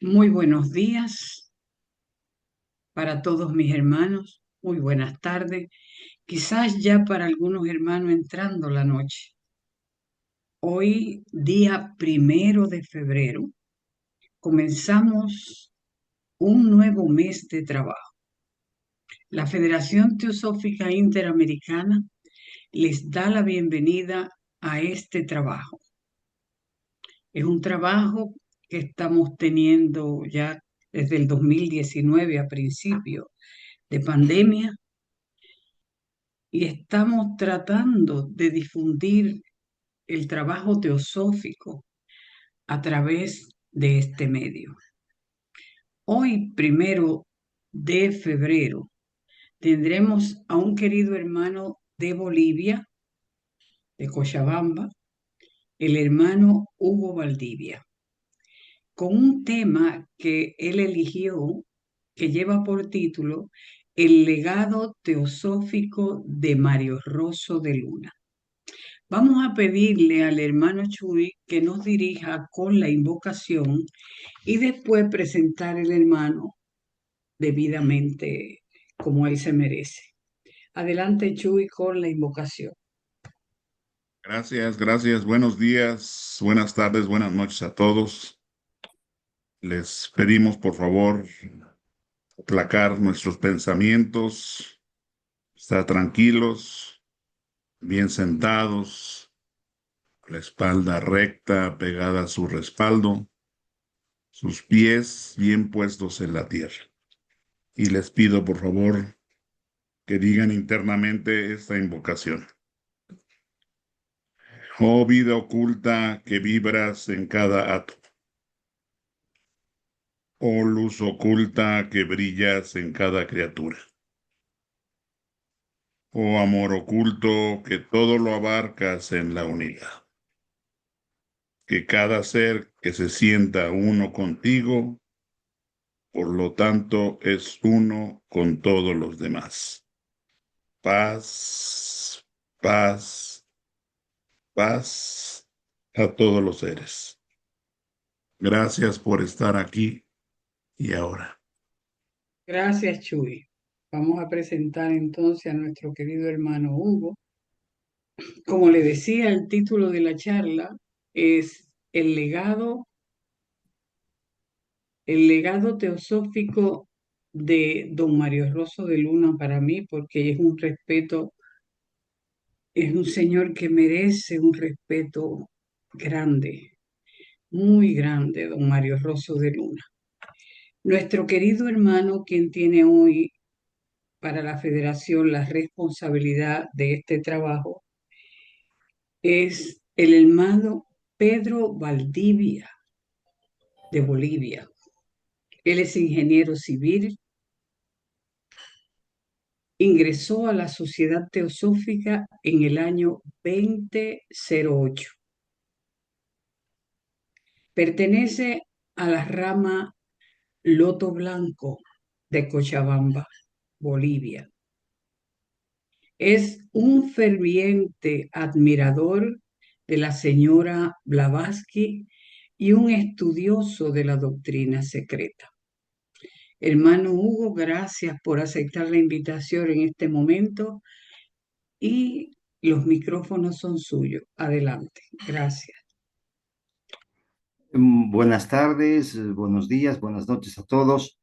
Muy buenos días para todos mis hermanos, muy buenas tardes, quizás ya para algunos hermanos entrando la noche. Hoy, día 1 de febrero, comenzamos un nuevo mes de trabajo. La Federación Teosófica Interamericana les da la bienvenida a este trabajo. Es un trabajo que estamos teniendo ya desde el 2019 a principio de pandemia y estamos tratando de difundir el trabajo teosófico a través de este medio. Hoy, 1 de febrero, tendremos a un querido hermano de Bolivia, de Cochabamba, el hermano Hugo Valdivia, con un tema que él eligió, que lleva por título El legado teosófico de Mario Rosso de Luna. Vamos a pedirle al hermano Chuy que nos dirija con la invocación y después presentar el hermano debidamente como él se merece. Adelante, Chuy, con la invocación. Gracias, gracias. Buenos días, buenas tardes, buenas noches a todos. Les pedimos, por favor, aplacar nuestros pensamientos, estar tranquilos, bien sentados, la espalda recta, pegada a su respaldo, sus pies bien puestos en la tierra. Y les pido, por favor, que digan internamente esta invocación. Oh vida oculta que vibras en cada átomo. Oh luz oculta que brillas en cada criatura. Oh amor oculto que todo lo abarcas en la unidad. Que cada ser que se sienta uno contigo, por lo tanto, es uno con todos los demás. Paz, paz, paz a todos los seres. Gracias por estar aquí y ahora. Gracias, Chuy. Vamos a presentar entonces a nuestro querido hermano Hugo. Como le decía, el título de la charla es el legado teosófico de don Mario Rosso de Luna para mí, porque es un señor que merece un respeto grande, muy grande, don Mario Rosso de Luna. Nuestro querido hermano, quien tiene hoy para la Federación la responsabilidad de este trabajo, es el hermano Pedro Valdivia de Bolivia. Él es ingeniero civil, ingresó a la Sociedad Teosófica en el año 2008. Pertenece a la rama Loto Blanco de Cochabamba, Bolivia. Es un ferviente admirador de la señora Blavatsky y un estudioso de la doctrina secreta. Hermano Hugo, gracias por aceptar la invitación en este momento y los micrófonos son suyos. Adelante. Gracias. Buenas tardes, buenos días, buenas noches a todos.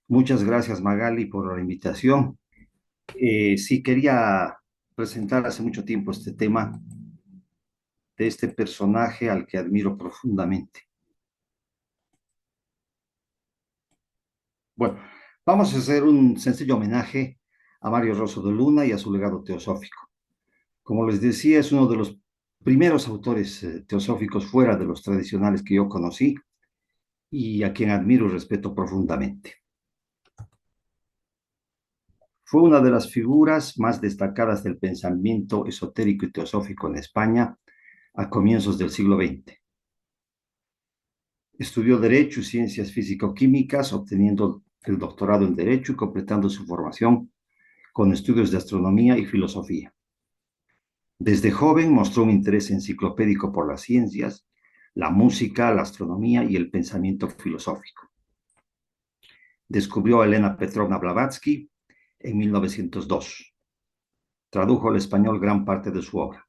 Muchas gracias, Magali, por la invitación. Sí, quería presentar hace mucho tiempo este tema de este personaje al que admiro profundamente. Bueno, vamos a hacer un sencillo homenaje a Mario Rosso de Luna y a su legado teosófico. Como les decía, es uno de los primeros autores teosóficos fuera de los tradicionales que yo conocí y a quien admiro y respeto profundamente. Fue una de las figuras más destacadas del pensamiento esotérico y teosófico en España a comienzos del siglo XX. Estudió Derecho y Ciencias Físico-Químicas, obteniendo el doctorado en Derecho y completando su formación con estudios de astronomía y filosofía. Desde joven mostró un interés enciclopédico por las ciencias, la música, la astronomía y el pensamiento filosófico. Descubrió a Elena Petrovna Blavatsky en 1902. Tradujo al español gran parte de su obra,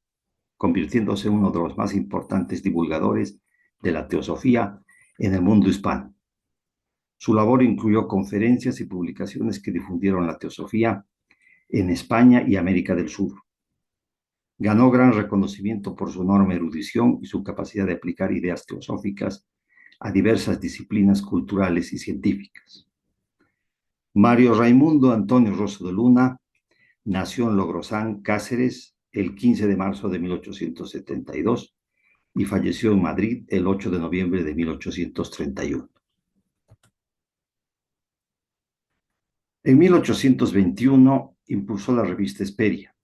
convirtiéndose en uno de los más importantes divulgadores de la teosofía en el mundo hispano. Su labor incluyó conferencias y publicaciones que difundieron la teosofía en España y América del Sur. Ganó gran reconocimiento por su enorme erudición y su capacidad de aplicar ideas teosóficas a diversas disciplinas culturales y científicas. Mario Raimundo Antonio Rosso de Luna nació en Logrosán, Cáceres, el 15 de marzo de 1872 y falleció en Madrid el 8 de noviembre de 1831. En 1821 impulsó la revista Hesperia,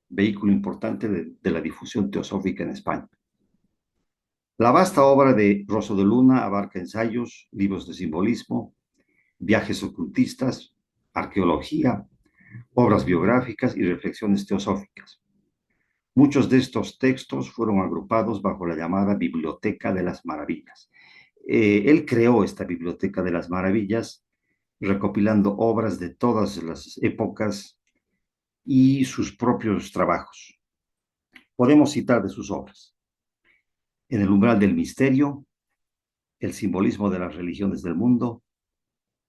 vehículo importante de la difusión teosófica en España. La vasta obra de Rosso de Luna abarca ensayos, libros de simbolismo, viajes ocultistas, arqueología, obras biográficas y reflexiones teosóficas. Muchos de estos textos fueron agrupados bajo la llamada Biblioteca de las Maravillas. Él creó esta Biblioteca de las Maravillas, recopilando obras de todas las épocas y sus propios trabajos. Podemos citar de sus obras: En el umbral del misterio, El simbolismo de las religiones del mundo,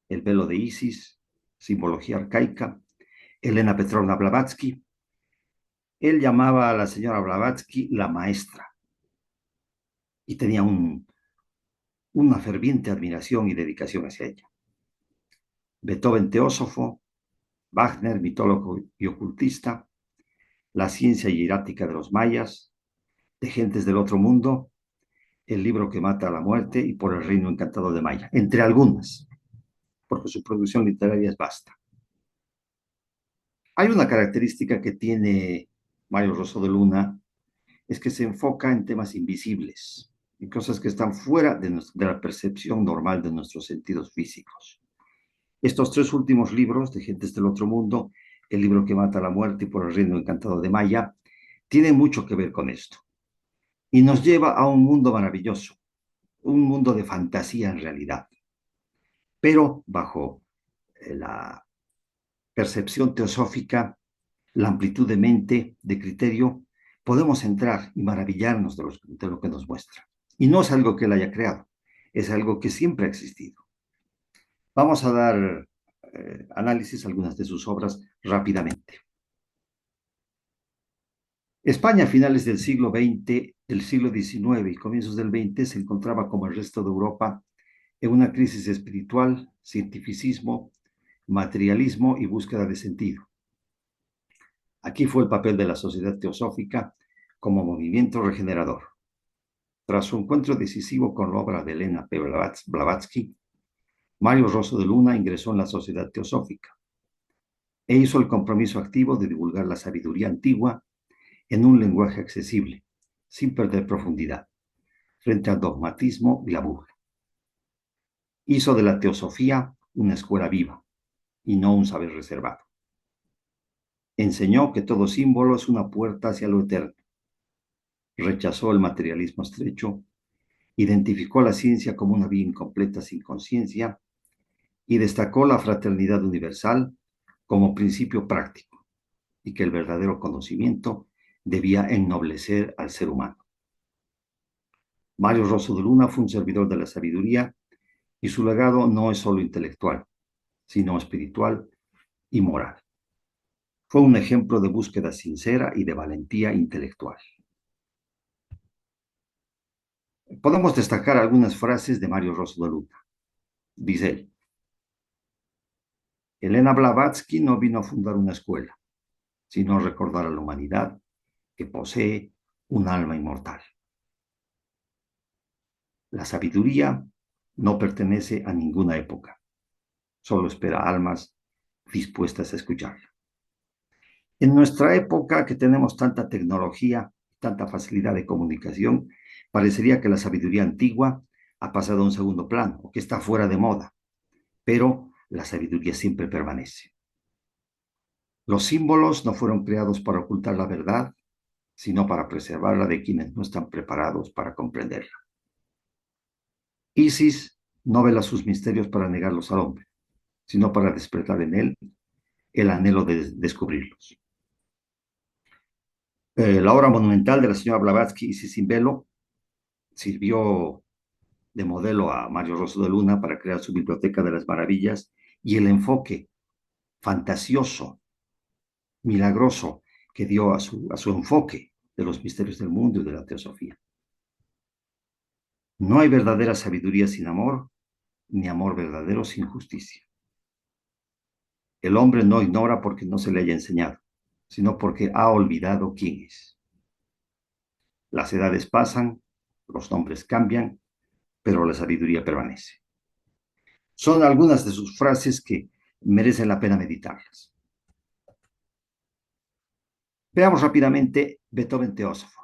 El velo de Isis, Simbología arcaica, Elena Petrovna Blavatsky. Él llamaba a la señora Blavatsky la maestra y tenía una ferviente admiración y dedicación hacia ella. Beethoven teósofo, Wagner mitólogo y ocultista, La ciencia hierática de los mayas, De gentes del otro mundo, El libro que mata a la muerte y Por el reino encantado de Maya, entre algunas, porque su producción literaria es vasta. Hay una característica que tiene Mario Rosso de Luna, es que se enfoca en temas invisibles, en cosas que están fuera de la percepción normal de nuestros sentidos físicos. Estos tres últimos libros, De gentes del otro mundo, El libro que mata a la muerte y Por el reino encantado de Maya, tienen mucho que ver con esto. Y nos lleva a un mundo maravilloso, un mundo de fantasía en realidad. Pero bajo la percepción teosófica, la amplitud de mente, de criterio, podemos entrar y maravillarnos de lo que nos muestra. Y no es algo que él haya creado, es algo que siempre ha existido. Vamos a dar análisis a algunas de sus obras rápidamente. España a finales del siglo XX, del siglo XIX y comienzos del XX se encontraba como el resto de Europa en una crisis espiritual, cientificismo, materialismo y búsqueda de sentido. Aquí fue el papel de la Sociedad Teosófica como movimiento regenerador. Tras su encuentro decisivo con la obra de Elena P. Blavatsky, Mario Rosso de Luna ingresó en la Sociedad Teosófica e hizo el compromiso activo de divulgar la sabiduría antigua en un lenguaje accesible, sin perder profundidad, frente al dogmatismo y la burla. Hizo de la teosofía una escuela viva y no un saber reservado. Enseñó que todo símbolo es una puerta hacia lo eterno. Rechazó el materialismo estrecho, identificó a la ciencia como una vía incompleta sin conciencia y destacó la fraternidad universal como principio práctico y que el verdadero conocimiento debía ennoblecer al ser humano. Mario Rosso de Luna fue un servidor de la sabiduría y su legado no es solo intelectual, sino espiritual y moral. Fue un ejemplo de búsqueda sincera y de valentía intelectual. Podemos destacar algunas frases de Mario Rosso de Luna. Dice él: Elena Blavatsky no vino a fundar una escuela, sino a recordar a la humanidad que posee un alma inmortal. La sabiduría no pertenece a ninguna época, solo espera almas dispuestas a escucharla. En nuestra época, que tenemos tanta tecnología, tanta facilidad de comunicación, parecería que la sabiduría antigua ha pasado a un segundo plano o que está fuera de moda, pero la sabiduría siempre permanece. Los símbolos no fueron creados para ocultar la verdad, sino para preservarla de quienes no están preparados para comprenderla. Isis no vela sus misterios para negarlos al hombre, sino para despertar en él el anhelo de descubrirlos. La obra monumental de la señora Blavatsky y Cicimbello sirvió de modelo a Mario Rosso de Luna para crear su Biblioteca de las Maravillas y el enfoque fantasioso, milagroso que dio a su enfoque de los misterios del mundo y de la teosofía. No hay verdadera sabiduría sin amor, ni amor verdadero sin justicia. El hombre no ignora porque no se le haya enseñado, sino porque ha olvidado quién es. Las edades pasan, los nombres cambian, pero la sabiduría permanece. Son algunas de sus frases que merecen la pena meditarlas. Veamos rápidamente Beethoven Teósofo.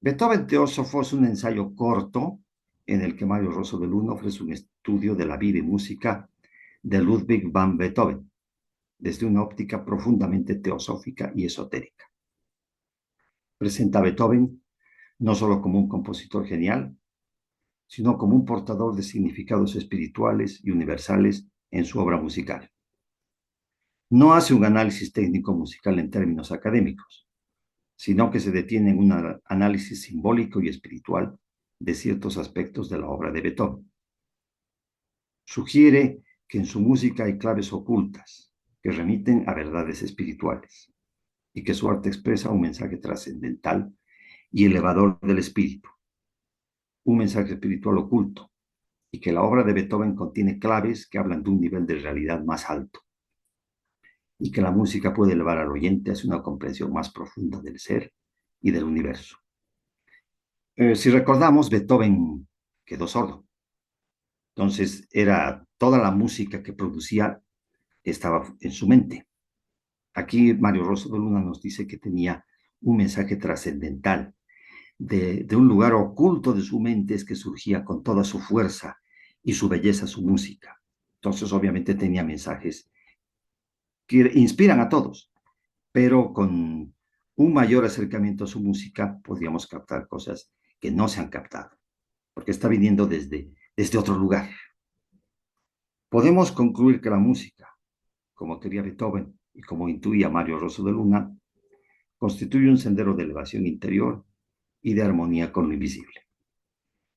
Beethoven Teósofo es un ensayo corto en el que Mario Rosso de Luna ofrece un estudio de la vida y música de Ludwig van Beethoven, desde una óptica profundamente teosófica y esotérica. Presenta a Beethoven no solo como un compositor genial, sino como un portador de significados espirituales y universales en su obra musical. No hace un análisis técnico musical en términos académicos, sino que se detiene en un análisis simbólico y espiritual de ciertos aspectos de la obra de Beethoven. Sugiere que en su música hay claves ocultas que remiten a verdades espirituales y que su arte expresa un mensaje trascendental y elevador del espíritu, un mensaje espiritual oculto, y que la obra de Beethoven contiene claves que hablan de un nivel de realidad más alto, y que la música puede elevar al oyente hacia una comprensión más profunda del ser y del universo. Si recordamos, Beethoven quedó sordo. Entonces, era toda la música que producía estaba en su mente. Aquí Mario Rosso de Luna nos dice que tenía un mensaje trascendental de un lugar oculto de su mente, es que surgía con toda su fuerza y su belleza su música. Entonces, obviamente tenía mensajes que inspiran a todos, pero con un mayor acercamiento a su música podríamos captar cosas que no se han captado, porque está viniendo desde otro lugar. Podemos concluir que la música, como quería Beethoven y como intuía Mario Rosso de Luna, constituye un sendero de elevación interior y de armonía con lo invisible.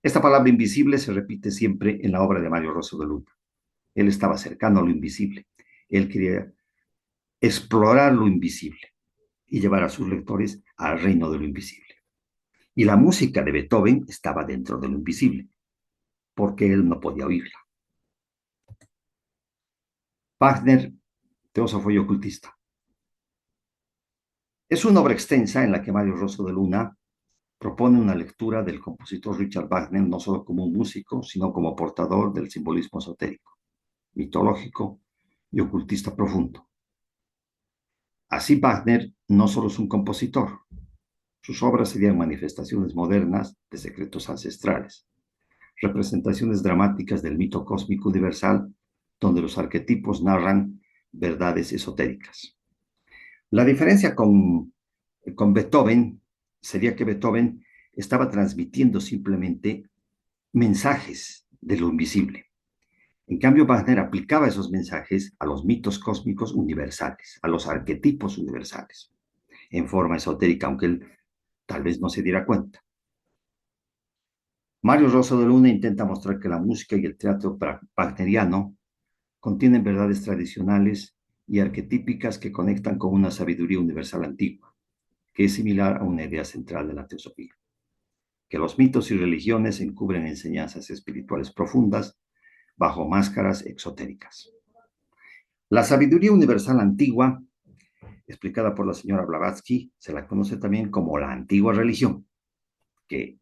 Esta palabra invisible se repite siempre en la obra de Mario Rosso de Luna. Él estaba cercano a lo invisible. Él quería explorar lo invisible y llevar a sus lectores al reino de lo invisible. Y la música de Beethoven estaba dentro de lo invisible, porque él no podía oírla. Wagner, teósofo y ocultista. Es una obra extensa en la que Mario Rosso de Luna propone una lectura del compositor Richard Wagner no solo como un músico, sino como portador del simbolismo esotérico, mitológico y ocultista profundo. Así Wagner no solo es un compositor, sus obras serían manifestaciones modernas de secretos ancestrales, representaciones dramáticas del mito cósmico universal, donde los arquetipos narran verdades esotéricas. La diferencia con Beethoven sería que Beethoven estaba transmitiendo simplemente mensajes de lo invisible. En cambio, Wagner aplicaba esos mensajes a los mitos cósmicos universales, a los arquetipos universales, en forma esotérica, aunque él tal vez no se diera cuenta. Mario Rosso de Luna intenta mostrar que la música y el teatro wagneriano contienen verdades tradicionales y arquetípicas que conectan con una sabiduría universal antigua, que es similar a una idea central de la teosofía, que los mitos y religiones encubren enseñanzas espirituales profundas bajo máscaras exotéricas. La sabiduría universal antigua, explicada por la señora Blavatsky, se la conoce también como la antigua religión, que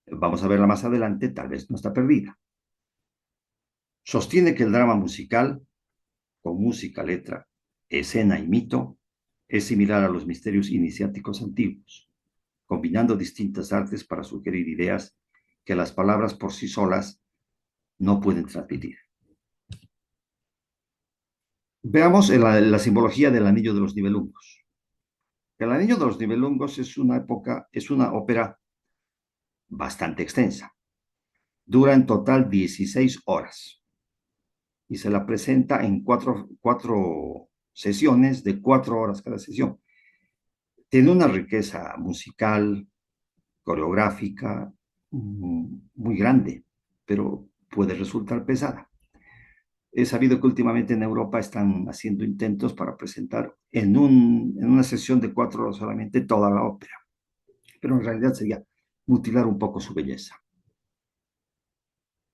vamos a verla más adelante, tal vez no está perdida. Sostiene que el drama musical, con música, letra, escena y mito, es similar a los misterios iniciáticos antiguos, combinando distintas artes para sugerir ideas que las palabras por sí solas no pueden transmitir. Veamos la simbología del Anillo de los Nibelungos. El Anillo de los Nibelungos es una ópera bastante extensa. Dura en total 16 horas. y se la presenta en cuatro sesiones de 4 horas cada sesión. Tiene una riqueza musical, coreográfica, muy grande, pero puede resultar pesada. He sabido que últimamente en Europa están haciendo intentos para presentar en una sesión de 4 horas solamente toda la ópera, pero en realidad sería mutilar un poco su belleza.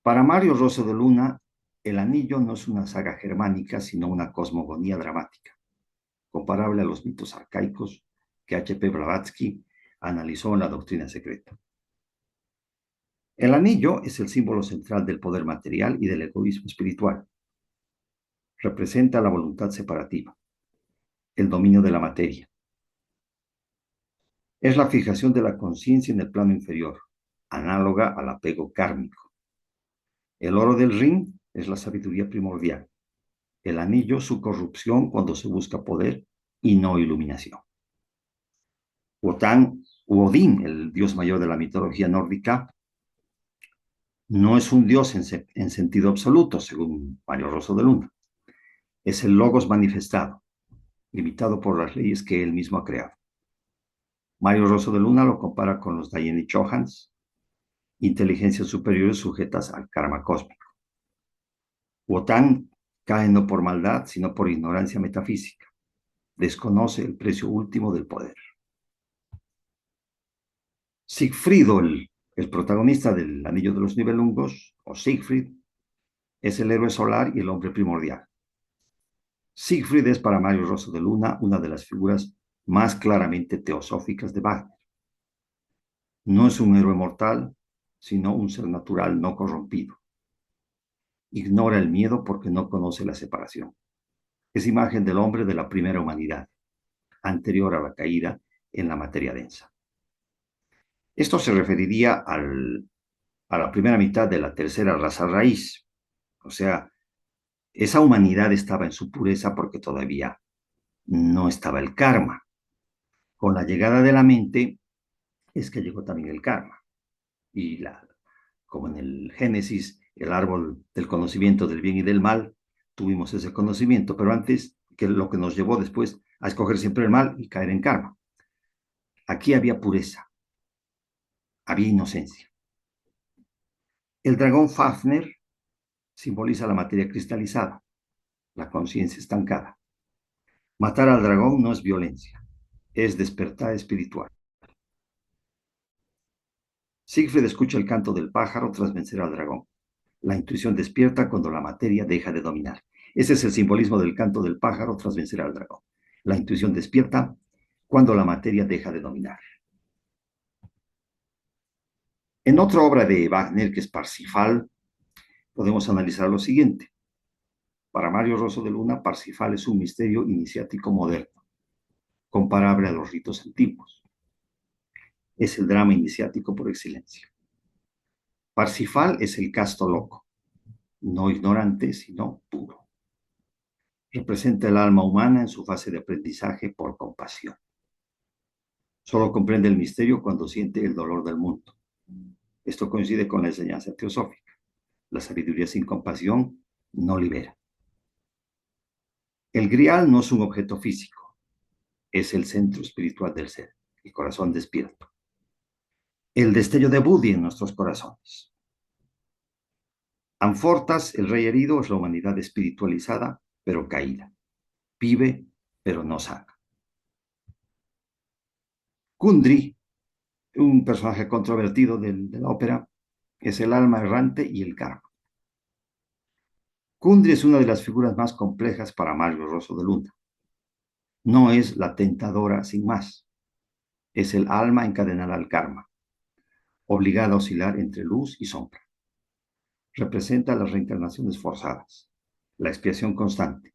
Para Mario Rosso de Luna, El Anillo no es una saga germánica, sino una cosmogonía dramática, comparable a los mitos arcaicos que H.P. Blavatsky analizó en La Doctrina Secreta. El anillo es el símbolo central del poder material y del egoísmo espiritual. Representa la voluntad separativa, el dominio de la materia. Es la fijación de la conciencia en el plano inferior, análoga al apego kármico. El oro del ring es la sabiduría primordial. El anillo, su corrupción cuando se busca poder y no iluminación. Odín, el dios mayor de la mitología nórdica, no es un dios en sentido absoluto, según Mario Rosso de Luna. Es el logos manifestado, limitado por las leyes que él mismo ha creado. Mario Rosso de Luna lo compara con los Dayeni Chohans, inteligencias superiores sujetas al karma cósmico. Wotan cae no por maldad, sino por ignorancia metafísica. Desconoce el precio último del poder. Sigfrido, el protagonista del Anillo de los Nibelungos, o Siegfried, es el héroe solar y el hombre primordial. Siegfried es para Mario Rosso de Luna una de las figuras más claramente teosóficas de Wagner. No es un héroe mortal, sino un ser natural no corrompido. Ignora el miedo porque no conoce la separación. Es imagen del hombre de la primera humanidad, anterior a la caída en la materia densa. Esto se referiría a la primera mitad de la tercera raza raíz. O sea, esa humanidad estaba en su pureza porque todavía no estaba el karma. Con la llegada de la mente es que llegó también el karma. Y como en el Génesis, el árbol del conocimiento del bien y del mal, tuvimos ese conocimiento, pero antes, que lo que nos llevó después a escoger siempre el mal y caer en karma. Aquí había pureza, había inocencia. El dragón Fafner simboliza la materia cristalizada, la conciencia estancada. Matar al dragón no es violencia, es despertar espiritual. Siegfried escucha el canto del pájaro tras vencer al dragón. La intuición despierta cuando la materia deja de dominar. Ese es el simbolismo del canto del pájaro tras vencer al dragón. La intuición despierta cuando la materia deja de dominar. En otra obra de Wagner, que es Parsifal, podemos analizar lo siguiente. Para Mario Rosso de Luna, Parsifal es un misterio iniciático moderno, comparable a los ritos antiguos. Es el drama iniciático por excelencia. Parsifal es el casto loco, no ignorante, sino puro. Representa el alma humana en su fase de aprendizaje por compasión. Solo comprende el misterio cuando siente el dolor del mundo. Esto coincide con la enseñanza teosófica. La sabiduría sin compasión no libera. El grial no es un objeto físico, es el centro espiritual del ser, el corazón despierto. El destello de Budi en nuestros corazones. Amfortas, el rey herido, es la humanidad espiritualizada, pero caída. Vive, pero no sana. Kundry, un personaje controvertido de la ópera, es el alma errante y el karma. Kundry es una de las figuras más complejas para Mario Rosso de Luna. No es la tentadora sin más. Es el alma encadenada al karma, obligada a oscilar entre luz y sombra. Representa las reencarnaciones forzadas, la expiación constante.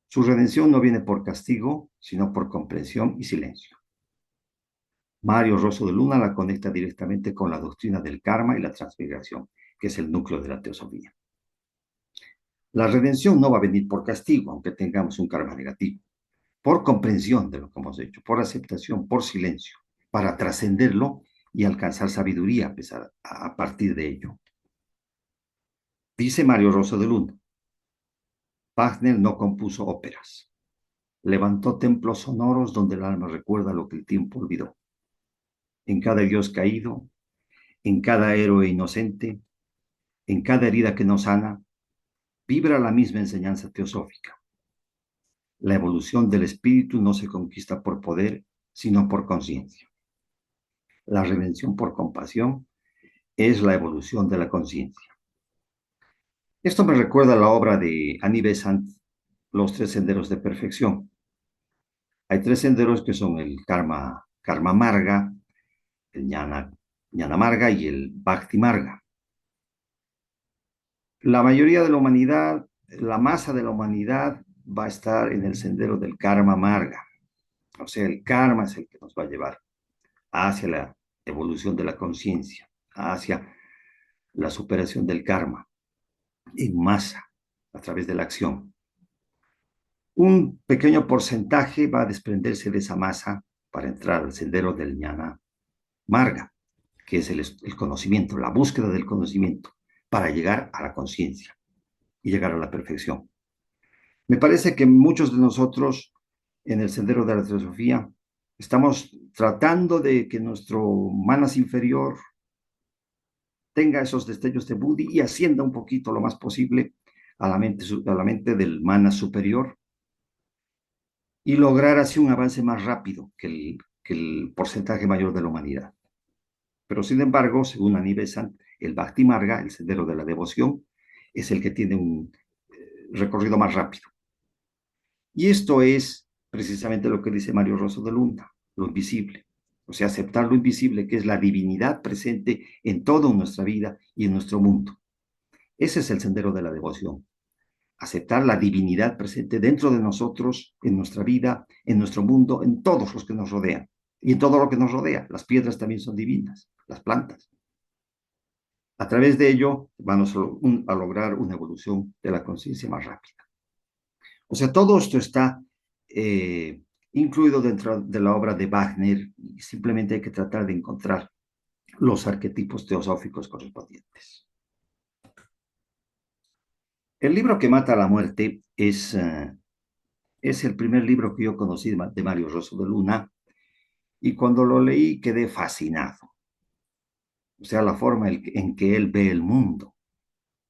Su redención no viene por castigo, sino por comprensión y silencio. Mario Rosso de Luna la conecta directamente con la doctrina del karma y la transmigración, que es el núcleo de la teosofía. La redención no va a venir por castigo, aunque tengamos un karma negativo, por comprensión de lo que hemos hecho, por aceptación, por silencio, para trascenderlo y alcanzar sabiduría a partir de ello. Dice Mario Rosso de Luna, Wagner no compuso óperas. Levantó templos sonoros donde el alma recuerda lo que el tiempo olvidó. En cada dios caído, en cada héroe inocente, en cada herida que nos sana, vibra la misma enseñanza teosófica. La evolución del espíritu no se conquista por poder, sino por conciencia. La redención por compasión es la evolución de la conciencia. Esto me recuerda a la obra de Annie Besant, Los tres senderos de perfección. Hay tres senderos que son el karma marga, el jnana marga y el bhakti marga. La mayoría de la humanidad, la masa de la humanidad va a estar en el sendero del karma marga. O sea, el karma es el que nos va a llevar hacia la evolución de la conciencia, hacia la superación del karma en masa, a través de la acción. Un pequeño porcentaje va a desprenderse de esa masa para entrar al sendero del jnana marga, que es el conocimiento, la búsqueda del conocimiento, para llegar a la conciencia y llegar a la perfección. Me parece que muchos de nosotros en el sendero de la teosofía estamos tratando de que nuestro manas inferior tenga esos destellos de Buddhi y ascienda un poquito lo más posible a la mente del manas superior y lograr así un avance más rápido que el porcentaje mayor de la humanidad. Pero sin embargo, según Annie Besant, el Bhakti Marga, el sendero de la devoción, es el que tiene un recorrido más rápido. Y esto es precisamente lo que dice Mario Rosso de Luna, lo invisible. O sea, aceptar lo invisible, que es la divinidad presente en toda nuestra vida y en nuestro mundo. Ese es el sendero de la devoción. Aceptar la divinidad presente dentro de nosotros, en nuestra vida, en nuestro mundo, en todos los que nos rodean. Y en todo lo que nos rodea. Las piedras también son divinas, las plantas. A través de ello vamos a lograr una evolución de la conciencia más rápida. O sea, todo esto está incluido dentro de la obra de Wagner y simplemente hay que tratar de encontrar los arquetipos teosóficos correspondientes. El libro que mata a la muerte es el primer libro que yo conocí de Mario Rosso de Luna y cuando lo leí quedé fascinado. O sea, la forma en que él ve el mundo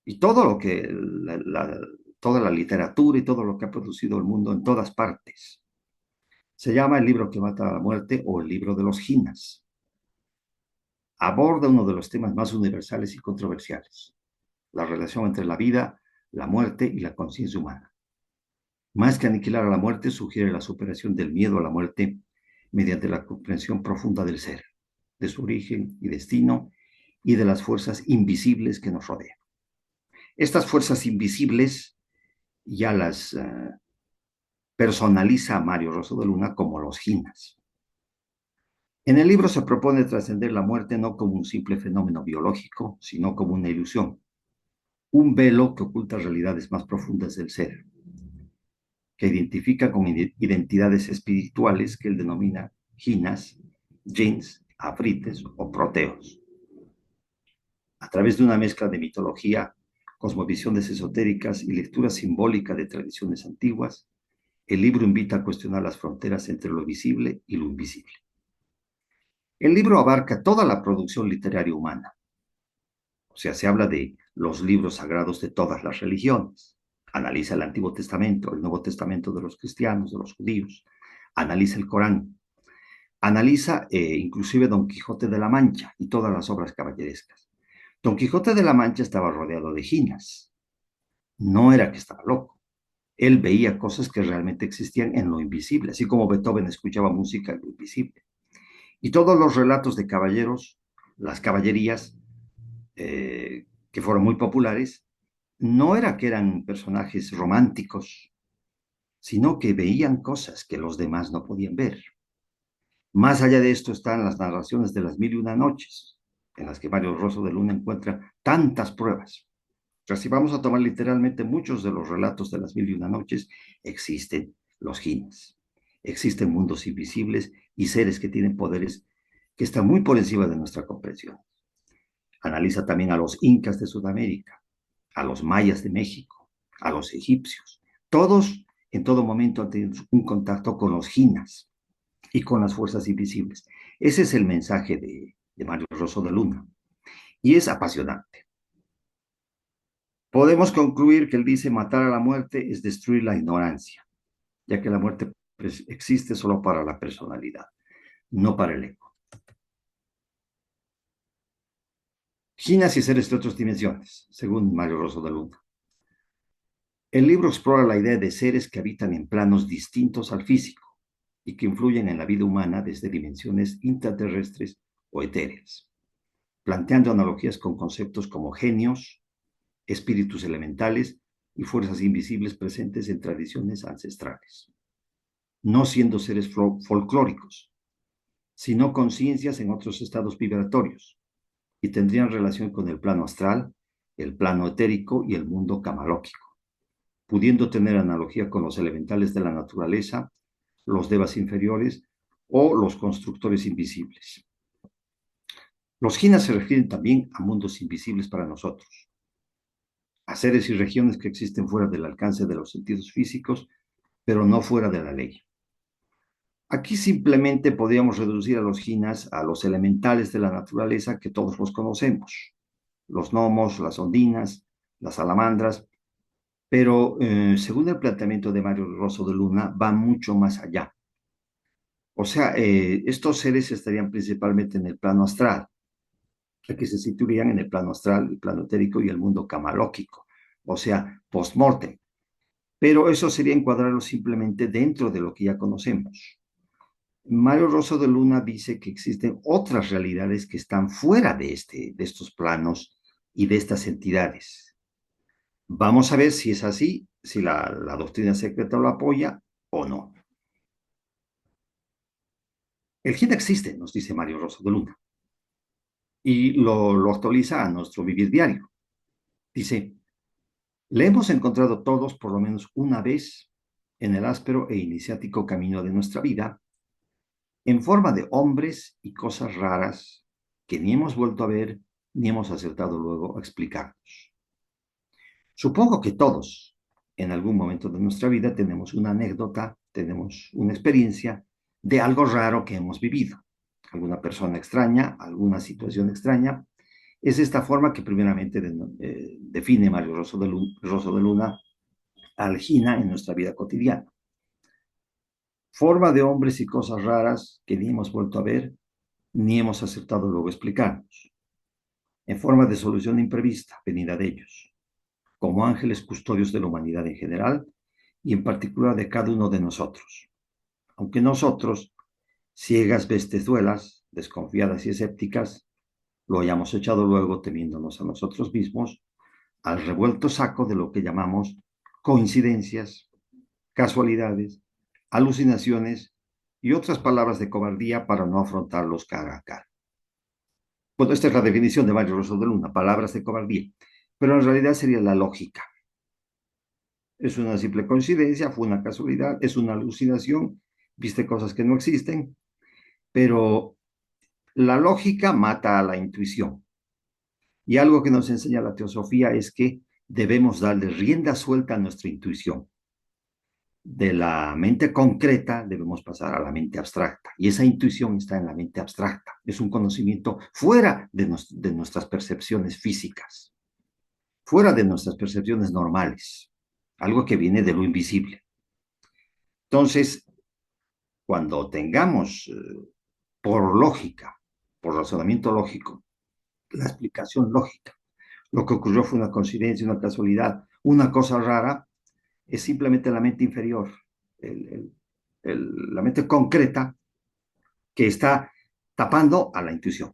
y todo lo que, toda la literatura y todo lo que ha producido el mundo en todas partes. Se llama El libro que mata a la muerte o el libro de los jinas. Aborda uno de los temas más universales y controversiales, la relación entre la vida, la muerte y la conciencia humana. Más que aniquilar a la muerte, sugiere la superación del miedo a la muerte mediante la comprensión profunda del ser, de su origen y destino y de las fuerzas invisibles que nos rodean. Estas fuerzas invisibles ya las personaliza Mario Rosso de Luna como los jinas. En el libro se propone trascender la muerte no como un simple fenómeno biológico, sino como una ilusión, un velo que oculta realidades más profundas del ser, que identifica con identidades espirituales que él denomina jinas, jinns, afrites o proteos. A través de una mezcla de mitología, cosmovisiones esotéricas y lectura simbólica de tradiciones antiguas, el libro invita a cuestionar las fronteras entre lo visible y lo invisible. El libro abarca toda la producción literaria humana. O sea, se habla de los libros sagrados de todas las religiones. Analiza el Antiguo Testamento, el Nuevo Testamento de los cristianos, de los judíos. Analiza el Corán. Analiza inclusive Don Quijote de la Mancha y todas las obras caballerescas. Don Quijote de la Mancha estaba rodeado de jinas. No era que estaba loco. Él veía cosas que realmente existían en lo invisible, así como Beethoven escuchaba música en lo invisible. Y todos los relatos de caballeros, las caballerías, que fueron muy populares, no era que eran personajes románticos, sino que veían cosas que los demás no podían ver. Más allá de esto están las narraciones de las 1001 noches, en las que Mario Rosso de Luna encuentra tantas pruebas. O sea, si vamos a tomar literalmente muchos de los relatos de las 1001 noches, existen los jinas, existen mundos invisibles y seres que tienen poderes que están muy por encima de nuestra comprensión. Analiza también a los incas de Sudamérica, a los mayas de México, a los egipcios, Todos en todo momento han tenido un contacto con los jinas y con las fuerzas invisibles. Ese es el mensaje de Mario Rosso de Luna. Y es apasionante. Podemos concluir que él dice matar a la muerte es destruir la ignorancia, ya que la muerte existe solo para la personalidad, no para el ego. Jinas y seres de otras dimensiones, según Mario Rosso de Luna. El libro explora la idea de seres que habitan en planos distintos al físico y que influyen en la vida humana desde dimensiones intraterrestres o etéreas, planteando analogías con conceptos como genios, espíritus elementales y fuerzas invisibles presentes en tradiciones ancestrales, no siendo seres folclóricos, sino conciencias en otros estados vibratorios, y tendrían relación con el plano astral, el plano etérico y el mundo camalóquico, pudiendo tener analogía con los elementales de la naturaleza, los devas inferiores o los constructores invisibles. Los jinas se refieren también a mundos invisibles para nosotros, a seres y regiones que existen fuera del alcance de los sentidos físicos, pero no fuera de la ley. Aquí simplemente podríamos reducir a los jinas a los elementales de la naturaleza que todos los conocemos, los gnomos, las ondinas, las salamandras, pero según el planteamiento de Mario Rosso de Luna, va mucho más allá. O sea, estos seres estarían principalmente en el plano astral, que se situarían en el plano astral, el plano etérico y el mundo camalóquico, o sea, post-mortem. Pero eso sería encuadrarlo simplemente dentro de lo que ya conocemos. Mario Rosso de Luna dice que existen otras realidades que están fuera de estos planos y de estas entidades. Vamos a ver si es así, si la doctrina secreta lo apoya o no. El jin existe, nos dice Mario Rosso de Luna, y lo actualiza a nuestro vivir diario. Dice, le hemos encontrado todos por lo menos una vez en el áspero e iniciático camino de nuestra vida, en forma de hombres y cosas raras que ni hemos vuelto a ver ni hemos acertado luego a explicarnos. Supongo que todos, en algún momento de nuestra vida, tenemos una anécdota, tenemos una experiencia de algo raro que hemos vivido. Alguna persona extraña, alguna situación extraña. Es esta forma que primeramente define Mario Rosso de Luna al jina en nuestra vida cotidiana. Forma de hombres y cosas raras que ni hemos vuelto a ver, ni hemos acertado luego explicarnos. En forma de solución imprevista, venida de ellos, como ángeles custodios de la humanidad en general y en particular de cada uno de nosotros. Aunque nosotros, ciegas bestezuelas, desconfiadas y escépticas, lo hayamos echado luego temiéndonos a nosotros mismos, al revuelto saco de lo que llamamos coincidencias, casualidades, alucinaciones y otras palabras de cobardía para no afrontarlos cara a cara. Bueno, esta es la definición de Mario Rosso de Luna, palabras de cobardía, pero en realidad sería la lógica. Es una simple coincidencia, fue una casualidad, es una alucinación, viste cosas que no existen, pero la lógica mata a la intuición. Y algo que nos enseña la teosofía es que debemos darle rienda suelta a nuestra intuición. De la mente concreta debemos pasar a la mente abstracta. Y esa intuición está en la mente abstracta. Es un conocimiento fuera de nuestras percepciones físicas, fuera de nuestras percepciones normales. Algo que viene de lo invisible. Entonces, cuando tengamos por lógica, por razonamiento lógico, la explicación lógica, lo que ocurrió fue una coincidencia, una casualidad, una cosa rara, es simplemente la mente inferior, la mente concreta que está tapando a la intuición.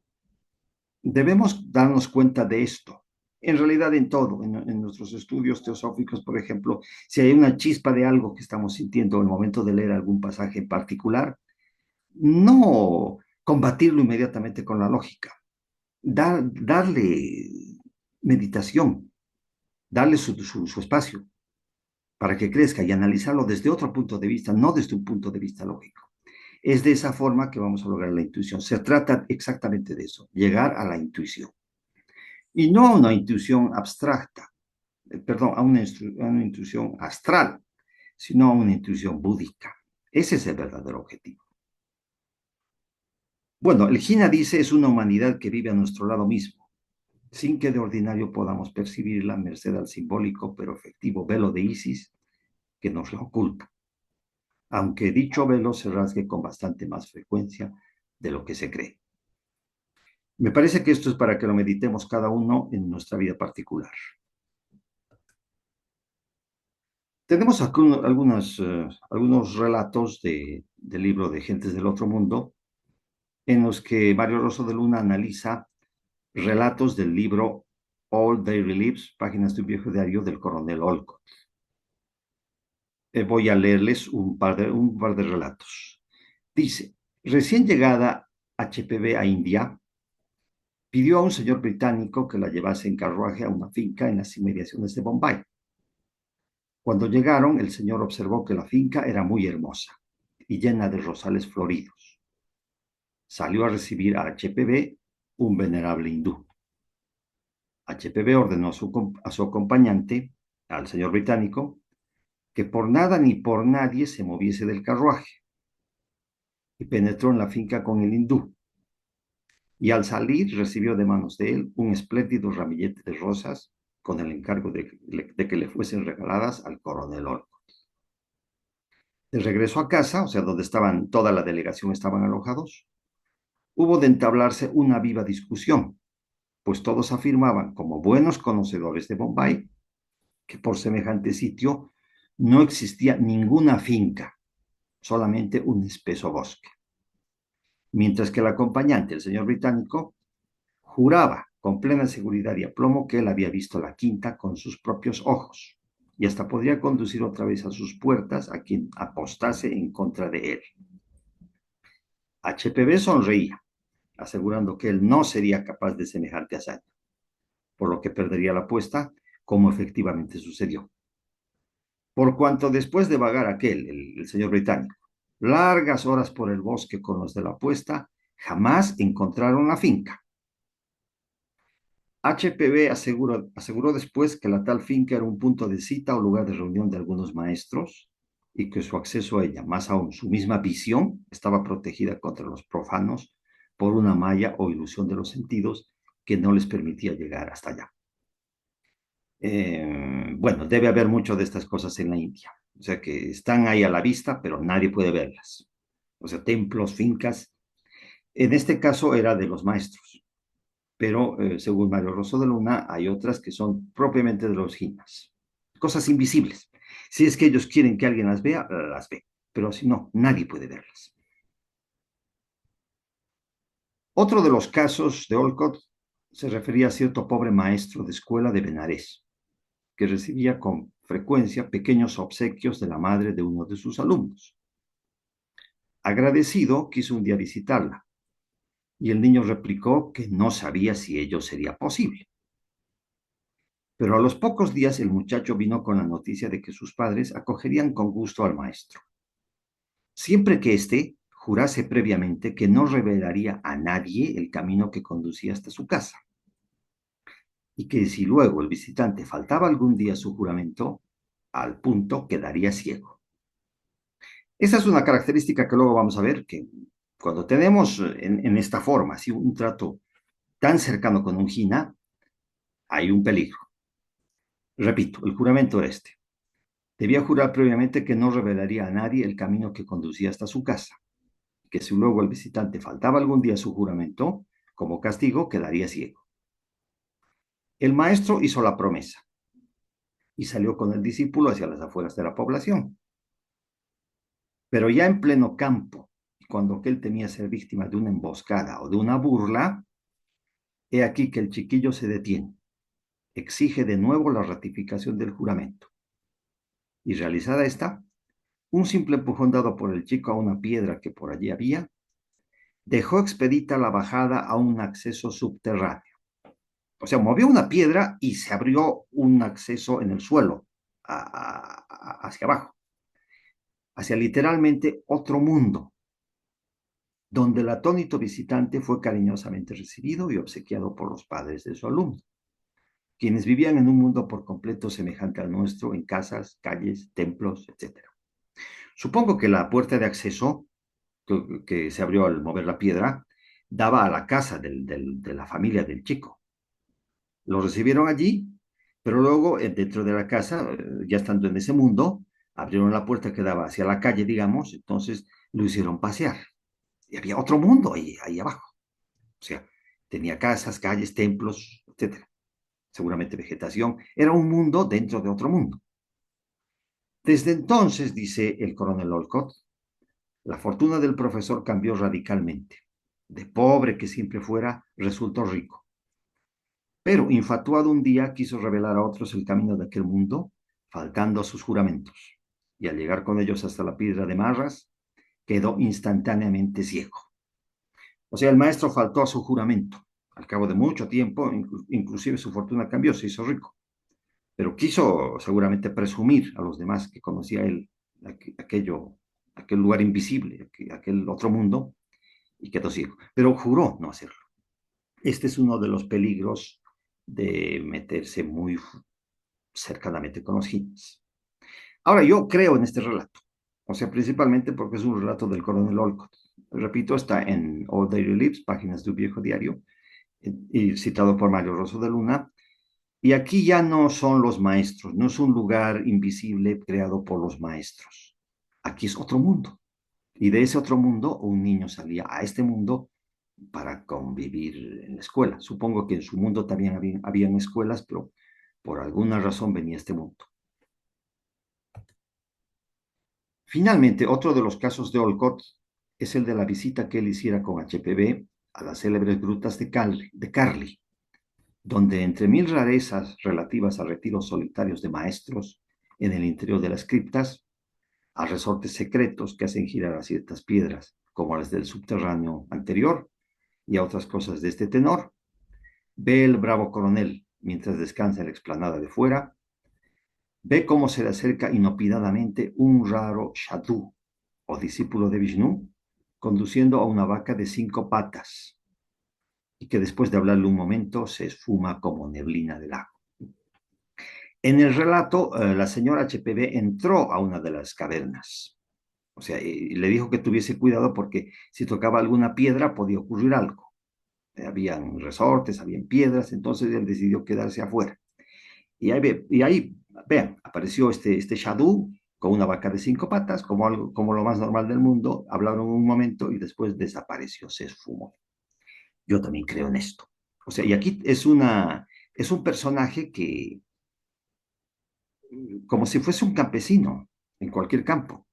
Debemos darnos cuenta de esto. En realidad, en todo, en nuestros estudios teosóficos, por ejemplo, si hay una chispa de algo que estamos sintiendo en el momento de leer algún pasaje en particular, no combatirlo inmediatamente con la lógica, darle meditación, darle su espacio para que crezca y analizarlo desde otro punto de vista, no desde un punto de vista lógico. Es de esa forma que vamos a lograr la intuición. Se trata exactamente de eso, llegar a la intuición. Y no a una intuición abstracta, perdón, a una intuición astral, sino a una intuición búdica. Ese es el verdadero objetivo. Bueno, el Jina dice es una humanidad que vive a nuestro lado mismo, sin que de ordinario podamos percibirla merced al simbólico pero efectivo velo de Isis que nos la oculta, aunque dicho velo se rasgue con bastante más frecuencia de lo que se cree. Me parece que esto es para que lo meditemos cada uno en nuestra vida particular. Tenemos aquí algunos relatos del libro de Gentes del Otro Mundo, en los que Mario Rosso de Luna analiza relatos del libro All Daily Lives, páginas de un viejo diario del coronel Olcott. Voy a leerles un par de relatos. Dice, recién llegada HPV a India, pidió a un señor británico que la llevase en carruaje a una finca en las inmediaciones de Bombay. Cuando llegaron, el señor observó que la finca era muy hermosa y llena de rosales floridos. Salió a recibir a HPV, un venerable hindú. HPV ordenó a su acompañante, al señor británico, que por nada ni por nadie se moviese del carruaje, y penetró en la finca con el hindú. Y al salir recibió de manos de él un espléndido ramillete de rosas con el encargo de que le fuesen regaladas al coronel Olcott. De regreso a casa, o sea, donde toda la delegación estaban alojados, hubo de entablarse una viva discusión, pues todos afirmaban, como buenos conocedores de Bombay, que por semejante sitio no existía ninguna finca, solamente un espeso bosque. Mientras que el acompañante, el señor británico, juraba con plena seguridad y aplomo que él había visto la quinta con sus propios ojos y hasta podría conducir otra vez a sus puertas a quien apostase en contra de él. HPV sonreía, asegurando que él no sería capaz de semejante hazaña, por lo que perdería la apuesta, como efectivamente sucedió. Por cuanto después de vagar el señor británico, largas horas por el bosque con los de la apuesta, jamás encontraron la finca. HPV aseguró después que la tal finca era un punto de cita o lugar de reunión de algunos maestros y que su acceso a ella, más aún su misma visión, estaba protegida contra los profanos por una malla o ilusión de los sentidos que no les permitía llegar hasta allá. Bueno, debe haber mucho de estas cosas en la India. O sea que están ahí a la vista, pero nadie puede verlas. O sea, templos, fincas. En este caso era de los maestros. Pero según Mario Rosso de Luna, hay otras que son propiamente de los jinas. Cosas invisibles. Si es que ellos quieren que alguien las vea, las ve. Pero si no, nadie puede verlas. Otro de los casos de Olcott se refería a cierto pobre maestro de escuela de Benarés, que recibía con frecuencia pequeños obsequios de la madre de uno de sus alumnos. Agradecido, quiso un día visitarla, y el niño replicó que no sabía si ello sería posible. Pero a los pocos días el muchacho vino con la noticia de que sus padres acogerían con gusto al maestro, siempre que éste jurase previamente que no revelaría a nadie el camino que conducía hasta su casa, y que si luego el visitante faltaba algún día a su juramento, al punto quedaría ciego. Esa es una característica que luego vamos a ver, que cuando tenemos en esta forma, así un trato tan cercano con un jina, hay un peligro. Repito, el juramento era este. Debía jurar previamente que no revelaría a nadie el camino que conducía hasta su casa, que si luego el visitante faltaba algún día a su juramento, como castigo quedaría ciego. El maestro hizo la promesa y salió con el discípulo hacia las afueras de la población. Pero ya en pleno campo, cuando aquel temía ser víctima de una emboscada o de una burla, he aquí que el chiquillo se detiene, exige de nuevo la ratificación del juramento. Y realizada esta, un simple empujón dado por el chico a una piedra que por allí había, dejó expedita la bajada a un acceso subterráneo. O sea, movió una piedra y se abrió un acceso en el suelo, hacia abajo, hacia literalmente otro mundo, donde el atónito visitante fue cariñosamente recibido y obsequiado por los padres de su alumno, quienes vivían en un mundo por completo semejante al nuestro, en casas, calles, templos, etc. Supongo que la puerta de acceso que se abrió al mover la piedra daba a la casa de la familia del chico. Lo recibieron allí, pero luego dentro de la casa, ya estando en ese mundo, abrieron la puerta que daba hacia la calle, digamos, entonces lo hicieron pasear. Y había otro mundo ahí abajo. O sea, tenía casas, calles, templos, etcétera. Seguramente vegetación. Era un mundo dentro de otro mundo. Desde entonces, dice el coronel Olcott, la fortuna del profesor cambió radicalmente. De pobre que siempre fuera, resultó rico. Pero, infatuado un día, quiso revelar a otros el camino de aquel mundo, faltando a sus juramentos. Y al llegar con ellos hasta la piedra de Marras, quedó instantáneamente ciego. O sea, el maestro faltó a su juramento. Al cabo de mucho tiempo, inclusive su fortuna cambió, se hizo rico. Pero quiso seguramente presumir a los demás que conocía él aquel lugar invisible, aquel otro mundo, y quedó ciego. Pero juró no hacerlo. Este es uno de los peligros de meterse muy cercanamente con los Hinds. Ahora, yo creo en este relato, o sea, principalmente porque es un relato del coronel Olcott. Repito, está en All Daily Lives, páginas de un viejo diario, y citado por Mario Rosso de Luna. Y aquí ya no son los maestros, no es un lugar invisible creado por los maestros. Aquí es otro mundo. Y de ese otro mundo, un niño salía a este mundo para convivir en la escuela. Supongo que en su mundo también habían escuelas, pero por alguna razón venía a este mundo. Finalmente, otro de los casos de Olcott es el de la visita que él hiciera con HPV a las célebres grutas de Carly, donde entre mil rarezas relativas a retiros solitarios de maestros en el interior de las criptas, a resortes secretos que hacen girar a ciertas piedras, como las del subterráneo anterior, y a otras cosas de este tenor, ve el bravo coronel, mientras descansa en la explanada de fuera, ve cómo se le acerca inopinadamente un raro sadhu, o discípulo de Vishnu, conduciendo a una vaca de 5 patas, y que después de hablarle un momento se esfuma como neblina del lago. En el relato, la señora HPV entró a una de las cavernas. O sea, y le dijo que tuviese cuidado porque si tocaba alguna piedra podía ocurrir algo. Habían resortes, habían piedras, entonces él decidió quedarse afuera. Y ahí vean, apareció este Shadú con una vaca de 5 patas, como lo más normal del mundo, hablaron un momento y después desapareció, se esfumó. Yo también creo en esto. O sea, y aquí es un personaje que, como si fuese un campesino en cualquier campo,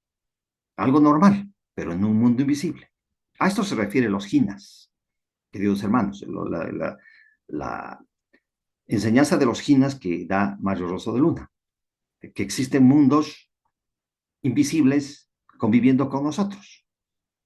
algo normal, pero en un mundo invisible. A esto se refieren los jinas, queridos hermanos, la enseñanza de los jinas que da Mario Rosso de Luna, que existen mundos invisibles conviviendo con nosotros.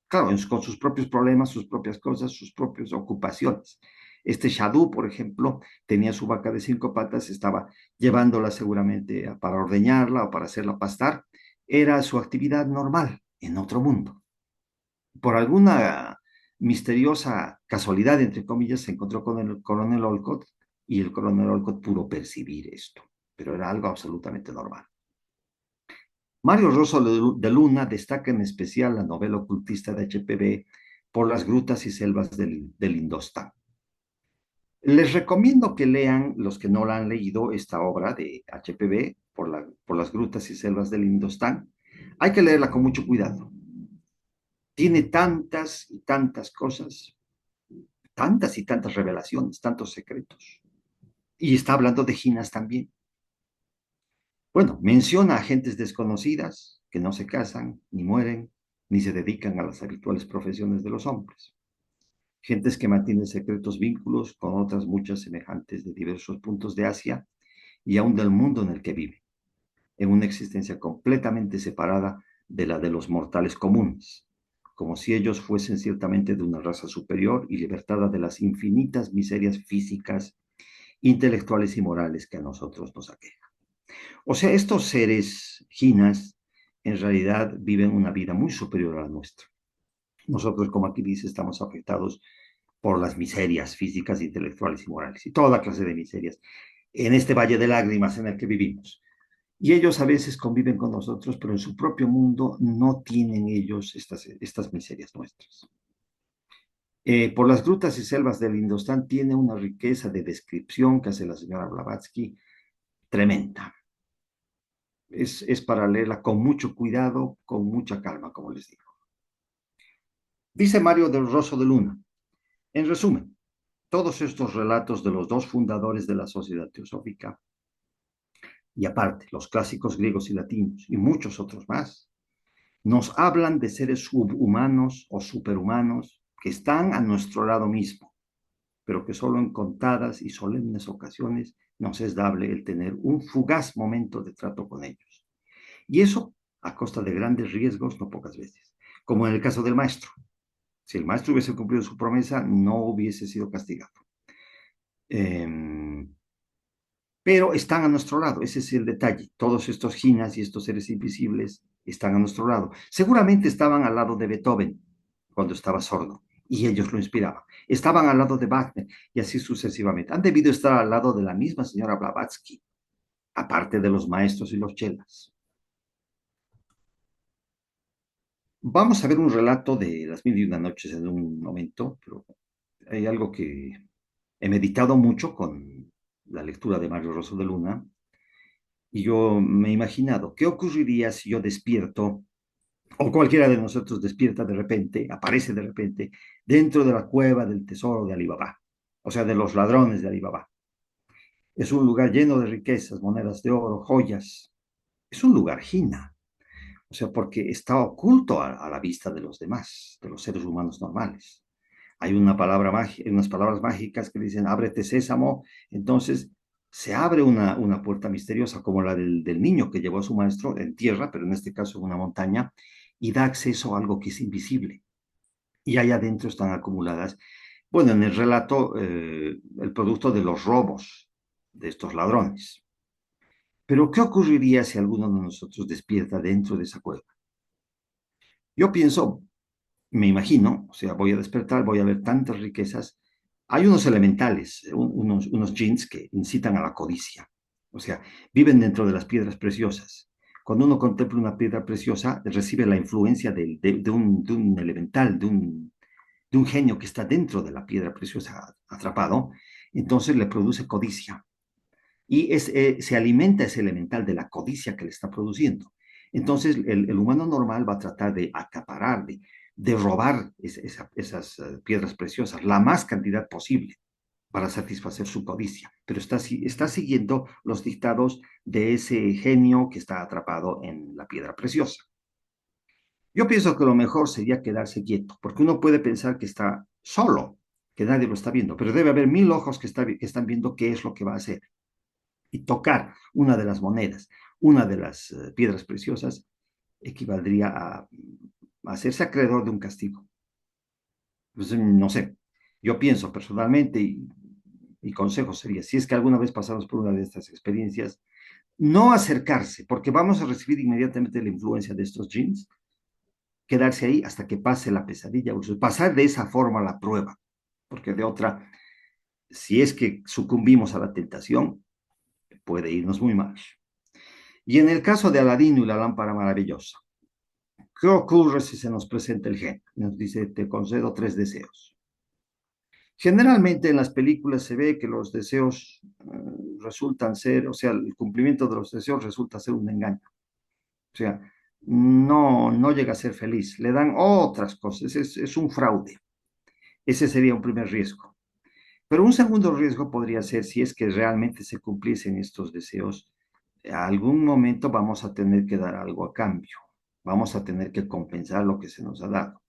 Claro, con sus propios problemas, sus propias cosas, sus propias ocupaciones. Este Shadú, por ejemplo, tenía su vaca de 5 patas, estaba llevándola seguramente para ordeñarla o para hacerla pastar. Era su actividad normal en otro mundo. Por alguna misteriosa casualidad, entre comillas, se encontró con el coronel Olcott y el coronel Olcott pudo percibir esto, pero era algo absolutamente normal. Mario Rosso de Luna destaca en especial la novela ocultista de HPV por las grutas y selvas del Indostán. Les recomiendo que lean, los que no la han leído, esta obra de HPV por las grutas y selvas del Indostán. Hay que leerla con mucho cuidado. Tiene tantas y tantas cosas, tantas y tantas revelaciones, tantos secretos. Y está hablando de jinas también. Bueno, menciona a gentes desconocidas que no se casan, ni mueren, ni se dedican a las habituales profesiones de los hombres. Gentes que mantienen secretos vínculos con otras muchas semejantes de diversos puntos de Asia y aún del mundo en el que viven, en una existencia completamente separada de la de los mortales comunes, como si ellos fuesen ciertamente de una raza superior y libertada de las infinitas miserias físicas, intelectuales y morales que a nosotros nos aquejan. O sea, estos seres jinas en realidad viven una vida muy superior a la nuestra. Nosotros, como aquí dice, estamos afectados por las miserias físicas, intelectuales y morales, y toda clase de miserias en este valle de lágrimas en el que vivimos. Y ellos a veces conviven con nosotros, pero en su propio mundo no tienen ellos estas miserias nuestras. Por las grutas y selvas del Indostán tiene una riqueza de descripción que hace la señora Blavatsky tremenda. Es para leerla con mucho cuidado, con mucha calma, como les digo. Dice Mario del Rosso de Luna, en resumen, todos estos relatos de los dos fundadores de la Sociedad Teosófica, y aparte los clásicos griegos y latinos, y muchos otros más, nos hablan de seres subhumanos o superhumanos que están a nuestro lado mismo, pero que solo en contadas y solemnes ocasiones nos es dable el tener un fugaz momento de trato con ellos. Y eso a costa de grandes riesgos, no pocas veces, como en el caso del maestro. Si el maestro hubiese cumplido su promesa, no hubiese sido castigado. Pero están a nuestro lado, ese es el detalle. Todos estos jinas y estos seres invisibles están a nuestro lado. Seguramente estaban al lado de Beethoven cuando estaba sordo y ellos lo inspiraban. Estaban al lado de Wagner y así sucesivamente. Han debido estar al lado de la misma señora Blavatsky, aparte de los maestros y los chelas. Vamos a ver un relato de las mil y una noches en un momento, pero hay algo que he meditado mucho con la lectura de Mario Rosso de Luna, y yo me he imaginado, ¿qué ocurriría si yo despierto, o cualquiera de nosotros despierta de repente, aparece de repente, dentro de la cueva del tesoro de Alibaba, o sea, de los ladrones de Alibaba? Es un lugar lleno de riquezas, monedas de oro, joyas. Es un lugar jina, o sea, porque está oculto a la vista de los demás, de los seres humanos normales. Hay una palabra unas palabras mágicas que dicen, ábrete sésamo, entonces se abre una puerta misteriosa como la del niño que llevó a su maestro en tierra, pero en este caso en una montaña, y da acceso a algo que es invisible. Y allá adentro están acumuladas, bueno, en el relato, el producto de los robos de estos ladrones. Pero, ¿qué ocurriría si alguno de nosotros despierta dentro de esa cueva? Yo pienso, me imagino, o sea, voy a despertar, voy a ver tantas riquezas. Hay unos elementales, unos jinns que incitan a la codicia, o sea, viven dentro de las piedras preciosas. Cuando uno contempla una piedra preciosa, recibe la influencia de un elemental, de un genio que está dentro de la piedra preciosa atrapado, entonces le produce codicia. Y se alimenta ese elemental de la codicia que le está produciendo. Entonces, el humano normal va a tratar de acaparar, de robar esas piedras preciosas, la más cantidad posible para satisfacer su codicia, pero está siguiendo los dictados de ese genio que está atrapado en la piedra preciosa. Yo pienso que lo mejor sería quedarse quieto, porque uno puede pensar que está solo, que nadie lo está viendo, pero debe haber 1000 ojos que están viendo qué es lo que va a hacer. Y tocar una de las monedas, una de las piedras preciosas, equivaldría a hacerse acreedor de un castigo. Pues, no sé, yo pienso personalmente, y consejo sería, si es que alguna vez pasamos por una de estas experiencias, no acercarse, porque vamos a recibir inmediatamente la influencia de estos jinns, quedarse ahí hasta que pase la pesadilla, o sea, pasar de esa forma la prueba, porque de otra, si es que sucumbimos a la tentación, puede irnos muy mal. Y en el caso de Aladino y la lámpara maravillosa, ¿qué ocurre si se nos presenta el genio? Nos dice, te concedo 3 deseos. Generalmente en las películas se ve que los deseos resultan ser, o sea, el cumplimiento de los deseos resulta ser un engaño. O sea, no llega a ser feliz. Le dan otras cosas, es un fraude. Ese sería un primer riesgo. Pero un segundo riesgo podría ser si es que realmente se cumpliesen estos deseos, a algún momento vamos a tener que dar algo a cambio, vamos a tener que compensar lo que se nos ha dado.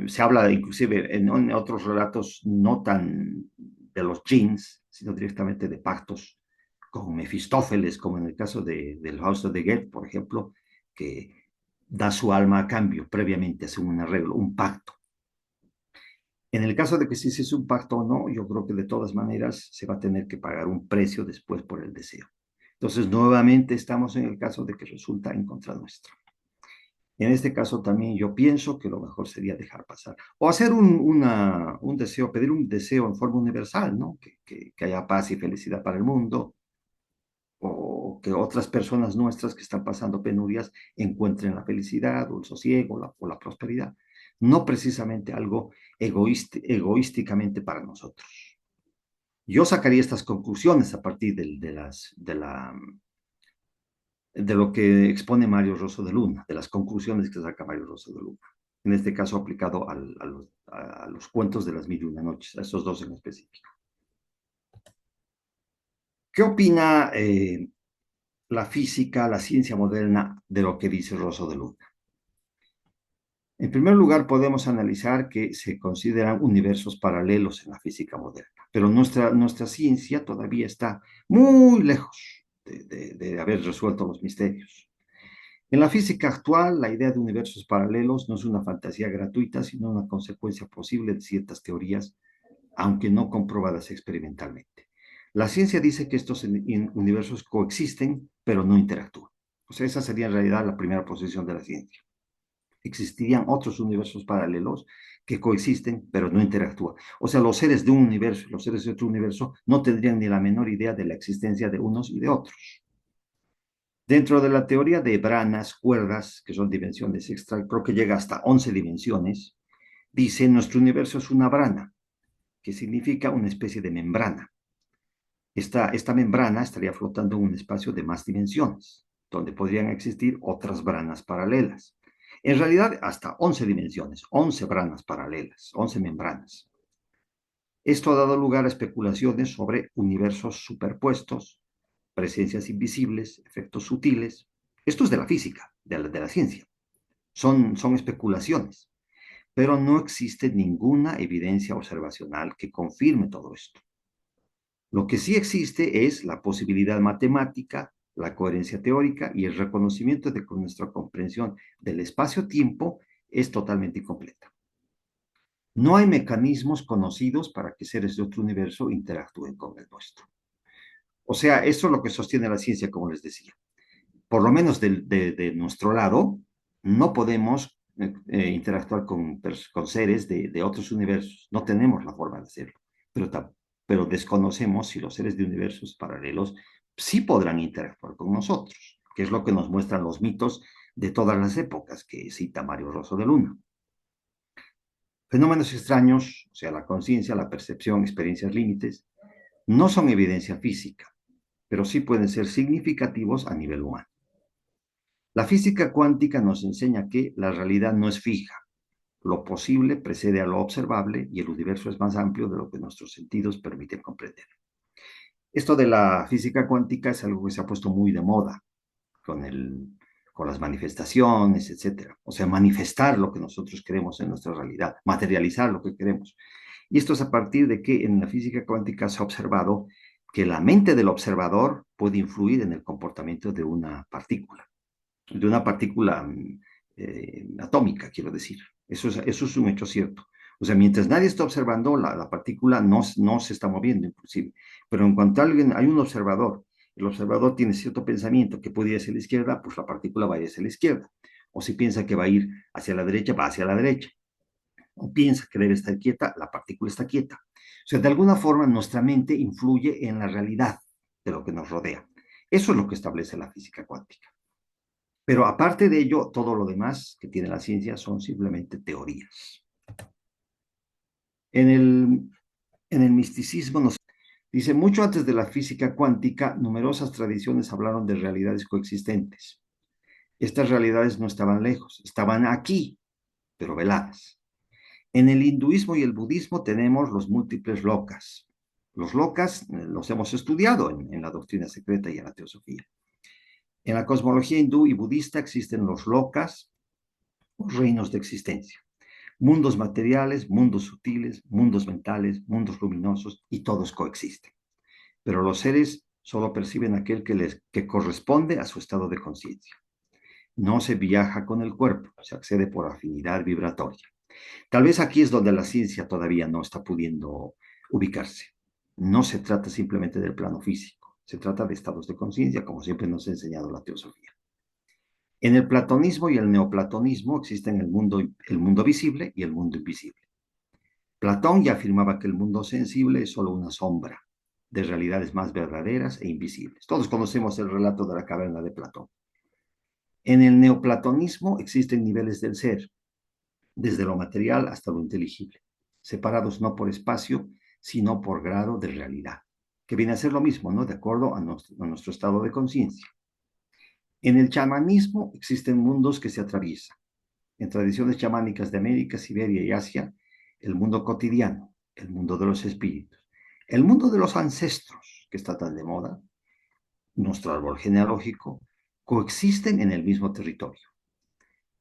Se habla inclusive en otros relatos no tan de los jinns, sino directamente de pactos con Mefistófeles, como en el caso del Fausto de Goethe, por ejemplo, que da su alma a cambio, previamente hace un arreglo, un pacto. En el caso de que si se es un pacto o no, yo creo que de todas maneras se va a tener que pagar un precio después por el deseo. Entonces, nuevamente estamos en el caso de que resulta en contra nuestra. En este caso también yo pienso que lo mejor sería dejar pasar. O hacer un deseo, pedir un deseo en forma universal, ¿no? Que haya paz y felicidad para el mundo. o que otras personas nuestras que están pasando penurias encuentren la felicidad o el sosiego o la prosperidad, no precisamente algo egoísticamente para nosotros. Yo sacaría estas conclusiones a partir de lo que expone Mario Rosso de Luna, de las conclusiones que saca Mario Rosso de Luna, en este caso aplicado a los cuentos de las mil y una noches, a esos dos en específico. ¿Qué opina la física, la ciencia moderna de lo que dice Rosso de Luna? En primer lugar, podemos analizar que se consideran universos paralelos en la física moderna, pero nuestra ciencia todavía está muy lejos de haber resuelto los misterios. En la física actual, la idea de universos paralelos no es una fantasía gratuita, sino una consecuencia posible de ciertas teorías, aunque no comprobadas experimentalmente. La ciencia dice que estos universos coexisten, pero no interactúan. O sea, esa sería en realidad la primera posición de la ciencia. Existirían otros universos paralelos que coexisten, pero no interactúan. O sea, los seres de un universo y los seres de otro universo no tendrían ni la menor idea de la existencia de unos y de otros. Dentro de la teoría de branas, cuerdas, que son dimensiones extra, creo que llega hasta 11 dimensiones, dice, nuestro universo es una brana, que significa una especie de membrana. Esta membrana estaría flotando en un espacio de más dimensiones, donde podrían existir otras branas paralelas. En realidad, hasta 11 dimensiones, 11 branas paralelas, 11 membranas. Esto ha dado lugar a especulaciones sobre universos superpuestos, presencias invisibles, efectos sutiles. Esto es de la física, de la ciencia. Son especulaciones, pero no existe ninguna evidencia observacional que confirme todo esto. Lo que sí existe es la posibilidad matemática, la coherencia teórica y el reconocimiento de que nuestra comprensión del espacio-tiempo es totalmente incompleta. No hay mecanismos conocidos para que seres de otro universo interactúen con el nuestro. O sea, esto es lo que sostiene la ciencia, como les decía. Por lo menos de nuestro lado, no podemos interactuar con seres de otros universos. No tenemos la forma de hacerlo. Pero desconocemos si los seres de universos paralelos sí podrán interactuar con nosotros, que es lo que nos muestran los mitos de todas las épocas que cita Mario Rosso de Luna. Fenómenos extraños, o sea, la conciencia, la percepción, experiencias límites, no son evidencia física, pero sí pueden ser significativos a nivel humano. La física cuántica nos enseña que la realidad no es fija. Lo posible precede a lo observable y el universo es más amplio de lo que nuestros sentidos permiten comprender. Esto de la física cuántica es algo que se ha puesto muy de moda con las manifestaciones, etcétera. O sea, manifestar lo que nosotros queremos en nuestra realidad, materializar lo que queremos. Y esto es a partir de que en la física cuántica se ha observado que la mente del observador puede influir en el comportamiento de una partícula atómica, quiero decir. Eso es un hecho cierto. O sea, mientras nadie está observando, la partícula no se está moviendo, inclusive. Pero en cuanto hay un observador, el observador tiene cierto pensamiento que puede ir hacia la izquierda, pues la partícula va a ir hacia la izquierda. O si piensa que va a ir hacia la derecha, va hacia la derecha. O piensa que debe estar quieta, la partícula está quieta. O sea, de alguna forma nuestra mente influye en la realidad de lo que nos rodea. Eso es lo que establece la física cuántica. Pero aparte de ello, todo lo demás que tiene la ciencia son simplemente teorías. En el misticismo nos dice, mucho antes de la física cuántica, numerosas tradiciones hablaron de realidades coexistentes. Estas realidades no estaban lejos, estaban aquí, pero veladas. En el hinduismo y el budismo tenemos los múltiples lokas. Los lokas los hemos estudiado en la doctrina secreta y en la teosofía. En la cosmología hindú y budista existen los lokas, reinos de existencia. Mundos materiales, mundos sutiles, mundos mentales, mundos luminosos, y todos coexisten. Pero los seres solo perciben aquel que corresponde a su estado de conciencia. No se viaja con el cuerpo, se accede por afinidad vibratoria. Tal vez aquí es donde la ciencia todavía no está pudiendo ubicarse. No se trata simplemente del plano físico, se trata de estados de conciencia, como siempre nos ha enseñado la teosofía. En el platonismo y el neoplatonismo existen el mundo visible y el mundo invisible. Platón ya afirmaba que el mundo sensible es solo una sombra, de realidades más verdaderas e invisibles. Todos conocemos el relato de la caverna de Platón. En el neoplatonismo existen niveles del ser, desde lo material hasta lo inteligible, separados no por espacio, sino por grado de realidad, que viene a ser lo mismo, ¿no? De acuerdo a nuestro estado de conciencia. En el chamanismo existen mundos que se atraviesan. En tradiciones chamánicas de América, Siberia y Asia, el mundo cotidiano, el mundo de los espíritus, el mundo de los ancestros, que está tan de moda, nuestro árbol genealógico, coexisten en el mismo territorio.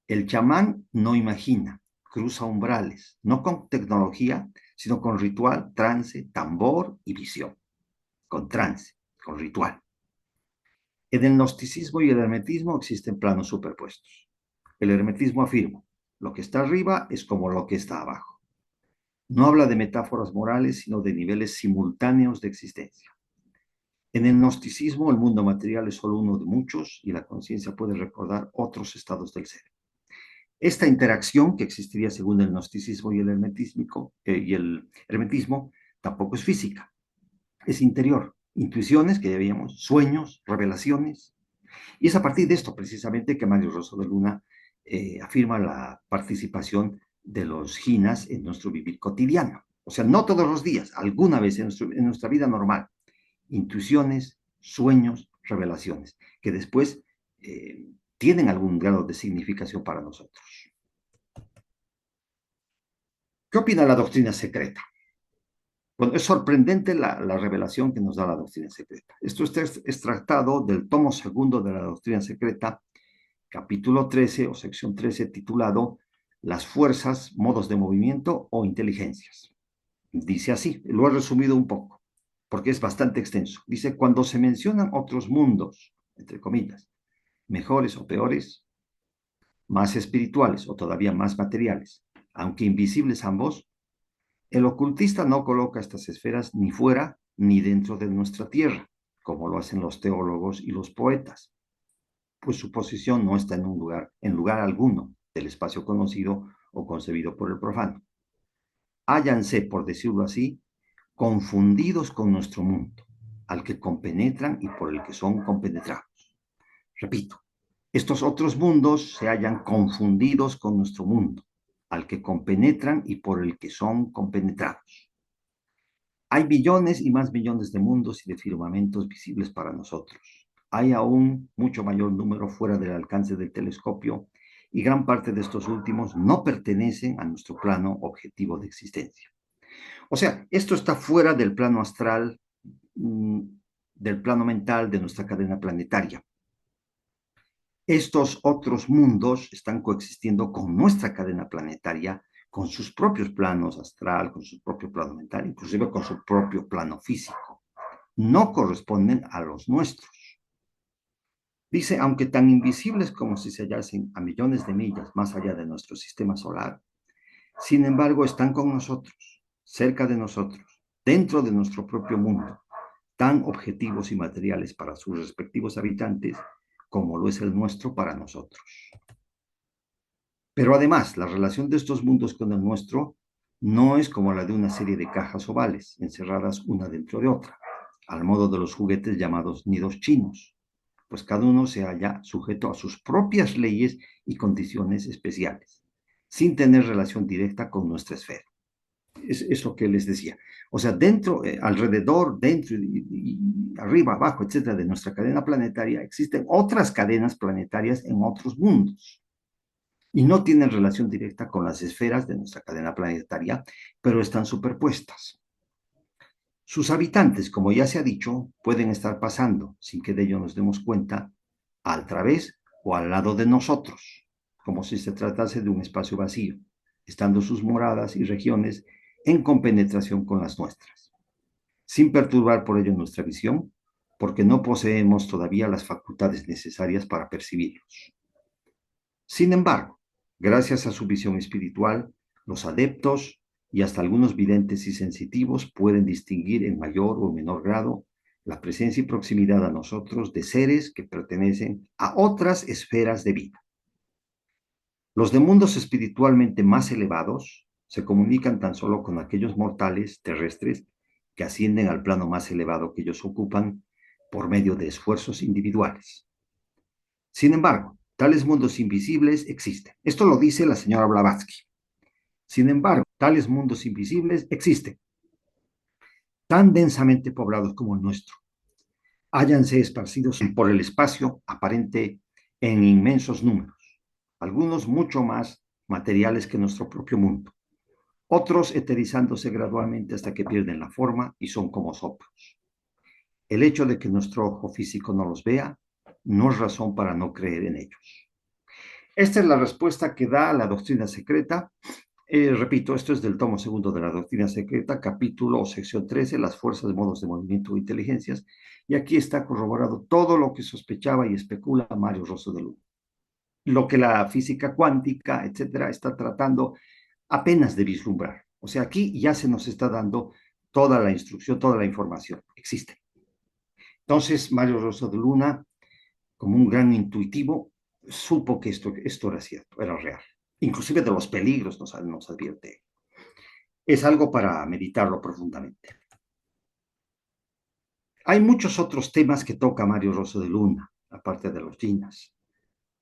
El chamán no imagina, cruza umbrales, no con tecnología, sino con ritual, trance, tambor y visión. Con trance, con ritual. En el gnosticismo y el hermetismo existen planos superpuestos. El hermetismo afirma, lo que está arriba es como lo que está abajo. No habla de metáforas morales, sino de niveles simultáneos de existencia. En el gnosticismo, el mundo material es solo uno de muchos y la conciencia puede recordar otros estados del ser. Esta interacción que existiría según el gnosticismo y el hermetismo tampoco es física, es interior. Intuiciones que ya veíamos, sueños, revelaciones. Y es a partir de esto precisamente que Mario Rosso de Luna afirma la participación de los jinas en nuestro vivir cotidiano. O sea, no todos los días, alguna vez en nuestra vida normal. Intuiciones, sueños, revelaciones, que después tienen algún grado de significación para nosotros. ¿Qué opina la doctrina secreta? Bueno, es sorprendente la revelación que nos da la doctrina secreta. Esto está extractado del tomo segundo de la doctrina secreta, capítulo 13 o sección 13, titulado Las fuerzas, modos de movimiento o inteligencias. Dice así, lo he resumido un poco, porque es bastante extenso. Dice, cuando se mencionan otros mundos, entre comillas, mejores o peores, más espirituales o todavía más materiales, aunque invisibles ambos, el ocultista no coloca estas esferas ni fuera ni dentro de nuestra tierra, como lo hacen los teólogos y los poetas, pues su posición no está en lugar alguno del espacio conocido o concebido por el profano. Hállanse, por decirlo así, confundidos con nuestro mundo, al que compenetran y por el que son compenetrados. Repito, estos otros mundos se hallan confundidos con nuestro mundo, al que compenetran y por el que son compenetrados. Hay millones y más millones de mundos y de firmamentos visibles para nosotros. Hay aún mucho mayor número fuera del alcance del telescopio y gran parte de estos últimos no pertenecen a nuestro plano objetivo de existencia. O sea, esto está fuera del plano astral, del plano mental de nuestra cadena planetaria. Estos otros mundos están coexistiendo con nuestra cadena planetaria, con sus propios planos astral, con su propio plano mental, inclusive con su propio plano físico. No corresponden a los nuestros. Dice, aunque tan invisibles como si se hallasen a millones de millas más allá de nuestro sistema solar, sin embargo están con nosotros, cerca de nosotros, dentro de nuestro propio mundo, tan objetivos y materiales para sus respectivos habitantes como lo es el nuestro para nosotros. Pero además, la relación de estos mundos con el nuestro no es como la de una serie de cajas ovales, encerradas una dentro de otra, al modo de los juguetes llamados nidos chinos, pues cada uno se halla sujeto a sus propias leyes y condiciones especiales, sin tener relación directa con nuestra esfera. Es eso que les decía. O sea, dentro, alrededor, dentro y arriba, abajo, etcétera, de nuestra cadena planetaria, existen otras cadenas planetarias en otros mundos. Y no tienen relación directa con las esferas de nuestra cadena planetaria, pero están superpuestas. Sus habitantes, como ya se ha dicho, pueden estar pasando, sin que de ello nos demos cuenta, al través o al lado de nosotros, como si se tratase de un espacio vacío, estando sus moradas y regiones en compenetración con las nuestras, sin perturbar por ello nuestra visión, porque no poseemos todavía las facultades necesarias para percibirlos. Sin embargo, gracias a su visión espiritual, los adeptos y hasta algunos videntes y sensitivos pueden distinguir en mayor o menor grado la presencia y proximidad a nosotros de seres que pertenecen a otras esferas de vida. Los de mundos espiritualmente más elevados se comunican tan solo con aquellos mortales terrestres que ascienden al plano más elevado que ellos ocupan por medio de esfuerzos individuales. Sin embargo, tales mundos invisibles existen. Esto lo dice la señora Blavatsky. Sin embargo, tales mundos invisibles existen, tan densamente poblados como el nuestro. Hállanse esparcidos por el espacio aparente en inmensos números, algunos mucho más materiales que nuestro propio mundo, otros eterizándose gradualmente hasta que pierden la forma y son como soplos. El hecho de que nuestro ojo físico no los vea no es razón para no creer en ellos. Esta es la respuesta que da la doctrina secreta. Repito, esto es del tomo segundo de la doctrina secreta, capítulo o sección 13, las fuerzas, modos de movimiento o inteligencias, y aquí está corroborado todo lo que sospechaba y especula Mario Rosso de Luna. Lo que la física cuántica, etcétera, está tratando apenas de vislumbrar. O sea, aquí ya se nos está dando toda la instrucción, toda la información. Existe. Entonces, Mario Rosso de Luna, como un gran intuitivo, supo que esto era cierto, era real. Inclusive de los peligros nos advierte. Es algo para meditarlo profundamente. Hay muchos otros temas que toca Mario Rosso de Luna, aparte de los jinas.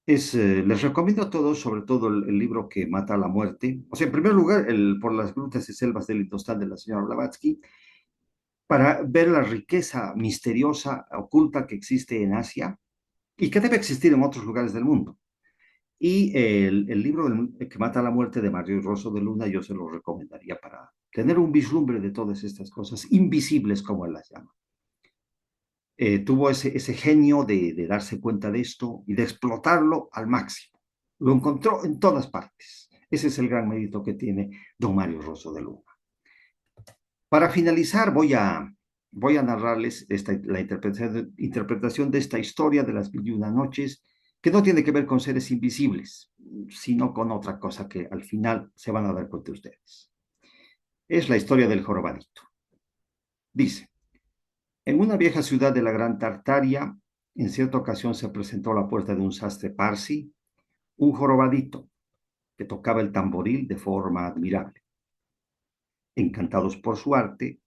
Les recomiendo a todos, sobre todo el libro que mata a la muerte. O sea, en primer lugar, Por las grutas y selvas del Indostán de la señora Blavatsky, para ver la riqueza misteriosa, oculta que existe en Asia y que debe existir en otros lugares del mundo. Y el libro que mata a la muerte de Mario Rosso de Luna yo se lo recomendaría para tener un vislumbre de todas estas cosas invisibles, como él las llama. Tuvo ese genio de darse cuenta de esto y de explotarlo al máximo. Lo encontró en todas partes. Ese es el gran mérito que tiene don Mario Rosso de Luna. Para finalizar, voy a narrarles la interpretación de esta historia de las 21 noches, que no tiene que ver con seres invisibles, sino con otra cosa que al final se van a dar cuenta ustedes. Es la historia del jorobadito. Dice: en una vieja ciudad de la Gran Tartaria, en cierta ocasión se presentó a la puerta de un sastre parsi un jorobadito que tocaba el tamboril de forma admirable. Encantados por su arte,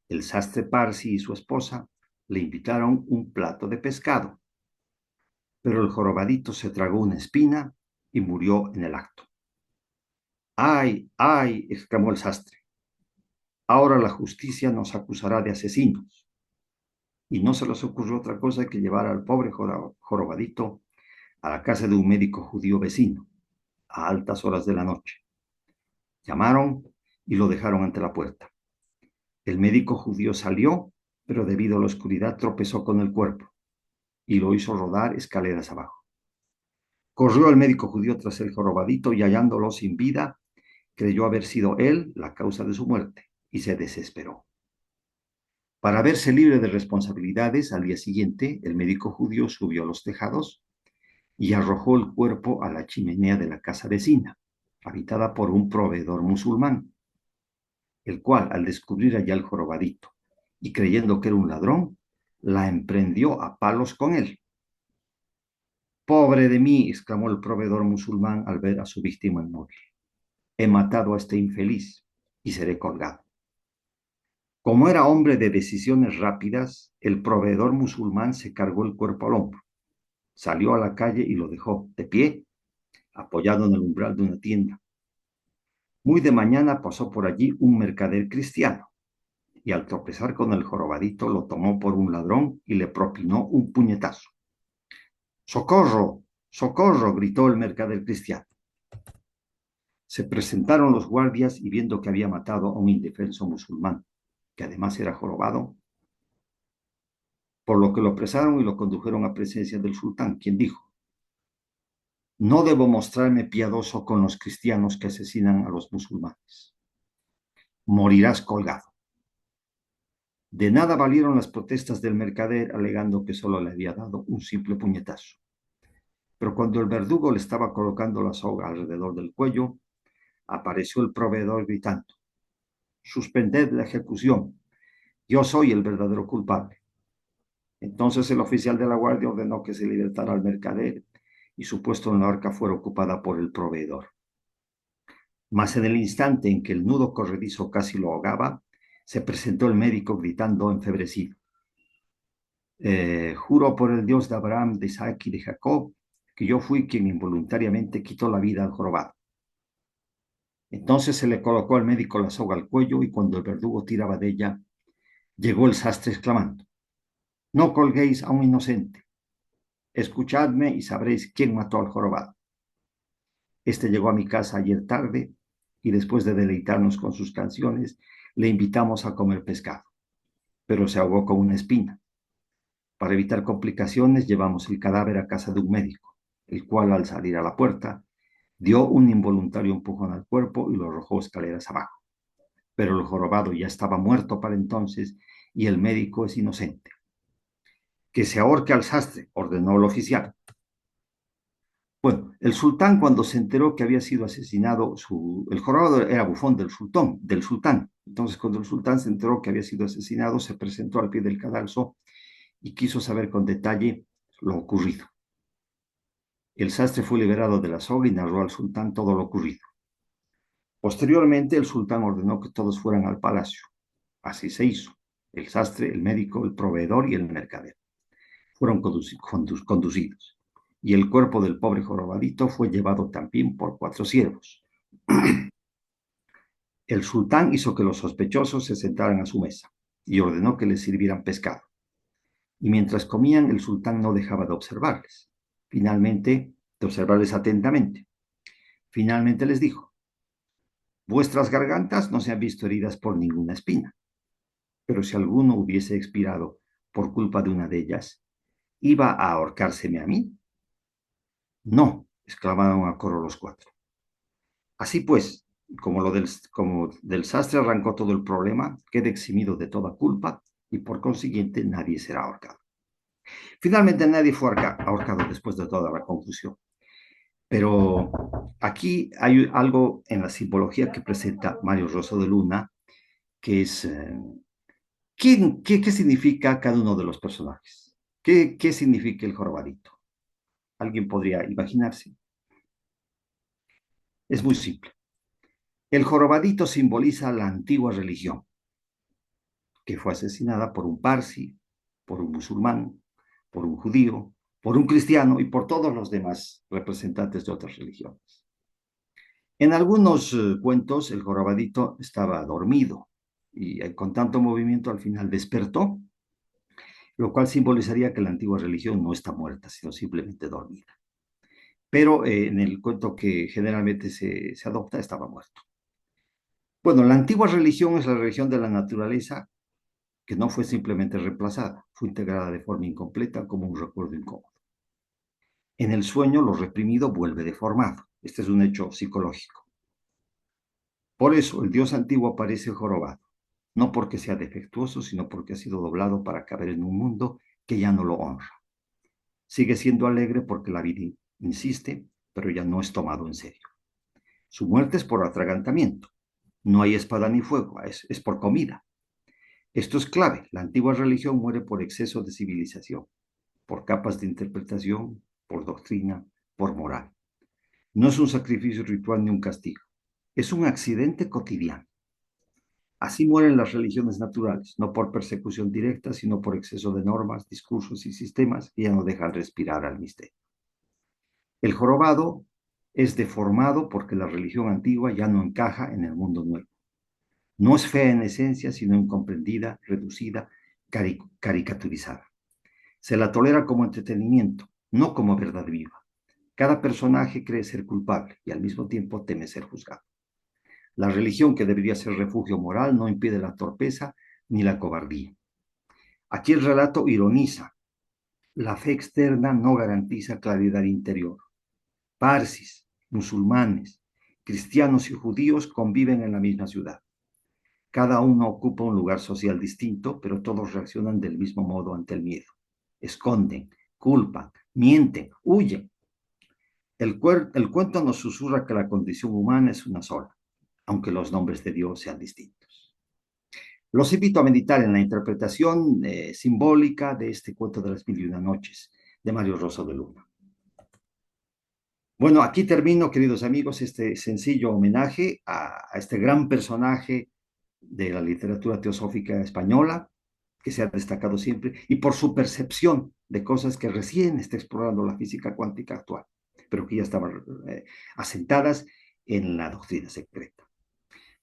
el sastre parsi y su esposa le invitaron un plato de pescado, pero el jorobadito se tragó una espina y murió en el acto. ¡Ay, ay!, exclamó el sastre. Ahora la justicia nos acusará de asesinos. Y no se les ocurrió otra cosa que llevar al pobre jorobadito a la casa de un médico judío vecino, a altas horas de la noche. Llamaron y lo dejaron ante la puerta. El médico judío salió, pero debido a la oscuridad tropezó con el cuerpo y lo hizo rodar escaleras abajo. Corrió el médico judío tras el jorobadito y hallándolo sin vida, creyó haber sido él la causa de su muerte y se desesperó. Para verse libre de responsabilidades, al día siguiente el médico judío subió a los tejados y arrojó el cuerpo a la chimenea de la casa vecina, habitada por un proveedor musulmán, el cual, al descubrir allá el jorobadito y creyendo que era un ladrón, la emprendió a palos con él. «Pobre de mí», exclamó el proveedor musulmán al ver a su víctima inmóvil. «He matado a este infeliz y seré colgado». Como era hombre de decisiones rápidas, el proveedor musulmán se cargó el cuerpo al hombro, salió a la calle y lo dejó de pie, apoyado en el umbral de una tienda. Muy de mañana pasó por allí un mercader cristiano y al tropezar con el jorobadito lo tomó por un ladrón y le propinó un puñetazo. «¡Socorro! ¡Socorro!», gritó el mercader cristiano. Se presentaron los guardias y viendo que había matado a un indefenso musulmán, que además era jorobado, por lo que lo apresaron y lo condujeron a presencia del sultán, quien dijo: «No debo mostrarme piadoso con los cristianos que asesinan a los musulmanes. Morirás colgado». De nada valieron las protestas del mercader, alegando que solo le había dado un simple puñetazo. Pero cuando el verdugo le estaba colocando la soga alrededor del cuello, apareció el proveedor gritando: «Suspended la ejecución. Yo soy el verdadero culpable». Entonces el oficial de la guardia ordenó que se libertara al mercader y su puesto en la horca fuera ocupada por el proveedor. Mas en el instante en que el nudo corredizo casi lo ahogaba, Se presentó el médico gritando enfebrecido. Juro por el Dios de Abraham, de Isaac y de Jacob, que yo fui quien involuntariamente quitó la vida al jorobado. Entonces se le colocó al médico la soga al cuello y cuando el verdugo tiraba de ella, llegó el sastre exclamando: no colguéis a un inocente. Escuchadme y sabréis quién mató al jorobado. Este llegó a mi casa ayer tarde y después de deleitarnos con sus canciones, le invitamos a comer pescado, pero se ahogó con una espina. Para evitar complicaciones, llevamos el cadáver a casa de un médico, el cual al salir a la puerta, dio un involuntario empujón al cuerpo y lo arrojó escaleras abajo. Pero el jorobado ya estaba muerto para entonces y el médico es inocente. Que se ahorque al sastre, ordenó el oficial. Bueno, el sultán cuando se enteró que había sido asesinado, el jorobado era bufón del sultán. Entonces cuando el sultán se enteró que había sido asesinado, se presentó al pie del cadalso y quiso saber con detalle lo ocurrido. El sastre fue liberado de la soga y narró al sultán todo lo ocurrido. Posteriormente, el sultán ordenó que todos fueran al palacio. Así se hizo. El sastre, el médico, el proveedor y el mercader fueron conducidos. Y el cuerpo del pobre jorobadito fue llevado también por 4 siervos. El sultán hizo que los sospechosos se sentaran a su mesa y ordenó que les sirvieran pescado. Y mientras comían, el sultán no dejaba de observarles. De observarles atentamente. Finalmente les dijo: vuestras gargantas no se han visto heridas por ninguna espina, pero si alguno hubiese expirado por culpa de una de ellas, ¿iba a ahorcárseme a mí? No, exclamaron a coro los 4. Así pues, como del sastre arrancó todo el problema, queda eximido de toda culpa y por consiguiente nadie será ahorcado. Finalmente nadie fue ahorcado después de toda la confusión. Pero aquí hay algo en la simbología que presenta Mario Rosso de Luna, que es ¿qué significa cada uno de los personajes? ¿Qué significa el jorobadito? ¿Alguien podría imaginarse? Es muy simple. El jorobadito simboliza la antigua religión, que fue asesinada por un parsi, por un musulmán, por un judío, por un cristiano y por todos los demás representantes de otras religiones. En algunos cuentos el jorobadito estaba dormido y con tanto movimiento al final despertó, lo cual simbolizaría que la antigua religión no está muerta, sino simplemente dormida. Pero en el cuento que generalmente se adopta estaba muerto. Bueno, la antigua religión es la religión de la naturaleza que no fue simplemente reemplazada, fue integrada de forma incompleta como un recuerdo incómodo. En el sueño lo reprimido vuelve deformado. Este es un hecho psicológico. Por eso el dios antiguo aparece jorobado, no porque sea defectuoso, sino porque ha sido doblado para caber en un mundo que ya no lo honra. Sigue siendo alegre porque la vida insiste, pero ya no es tomado en serio. Su muerte es por atragantamiento. No hay espada ni fuego, es por comida. Esto es clave. La antigua religión muere por exceso de civilización, por capas de interpretación, por doctrina, por moral. No es un sacrificio ritual ni un castigo. Es un accidente cotidiano. Así mueren las religiones naturales, no por persecución directa, sino por exceso de normas, discursos y sistemas que ya no dejan respirar al misterio. El jorobado es deformado porque la religión antigua ya no encaja en el mundo nuevo. No es fea en esencia, sino incomprendida, reducida, caricaturizada. Se la tolera como entretenimiento, no como verdad viva. Cada personaje cree ser culpable y al mismo tiempo teme ser juzgado. La religión, que debería ser refugio moral, no impide la torpeza ni la cobardía. Aquí el relato ironiza. La fe externa no garantiza claridad interior. Parsis, musulmanes, cristianos y judíos conviven en la misma ciudad. Cada uno ocupa un lugar social distinto, pero todos reaccionan del mismo modo ante el miedo. Esconden, culpan, mienten, huyen. El cuento nos susurra que la condición humana es una sola, aunque los nombres de Dios sean distintos. Los invito a meditar en la interpretación simbólica de este cuento de las 1001 noches de Mario Rosso de Luna. Bueno, aquí termino, queridos amigos, este sencillo homenaje a este gran personaje de la literatura teosófica española, que se ha destacado siempre, y por su percepción de cosas que recién está explorando la física cuántica actual, pero que ya estaban asentadas en la doctrina secreta.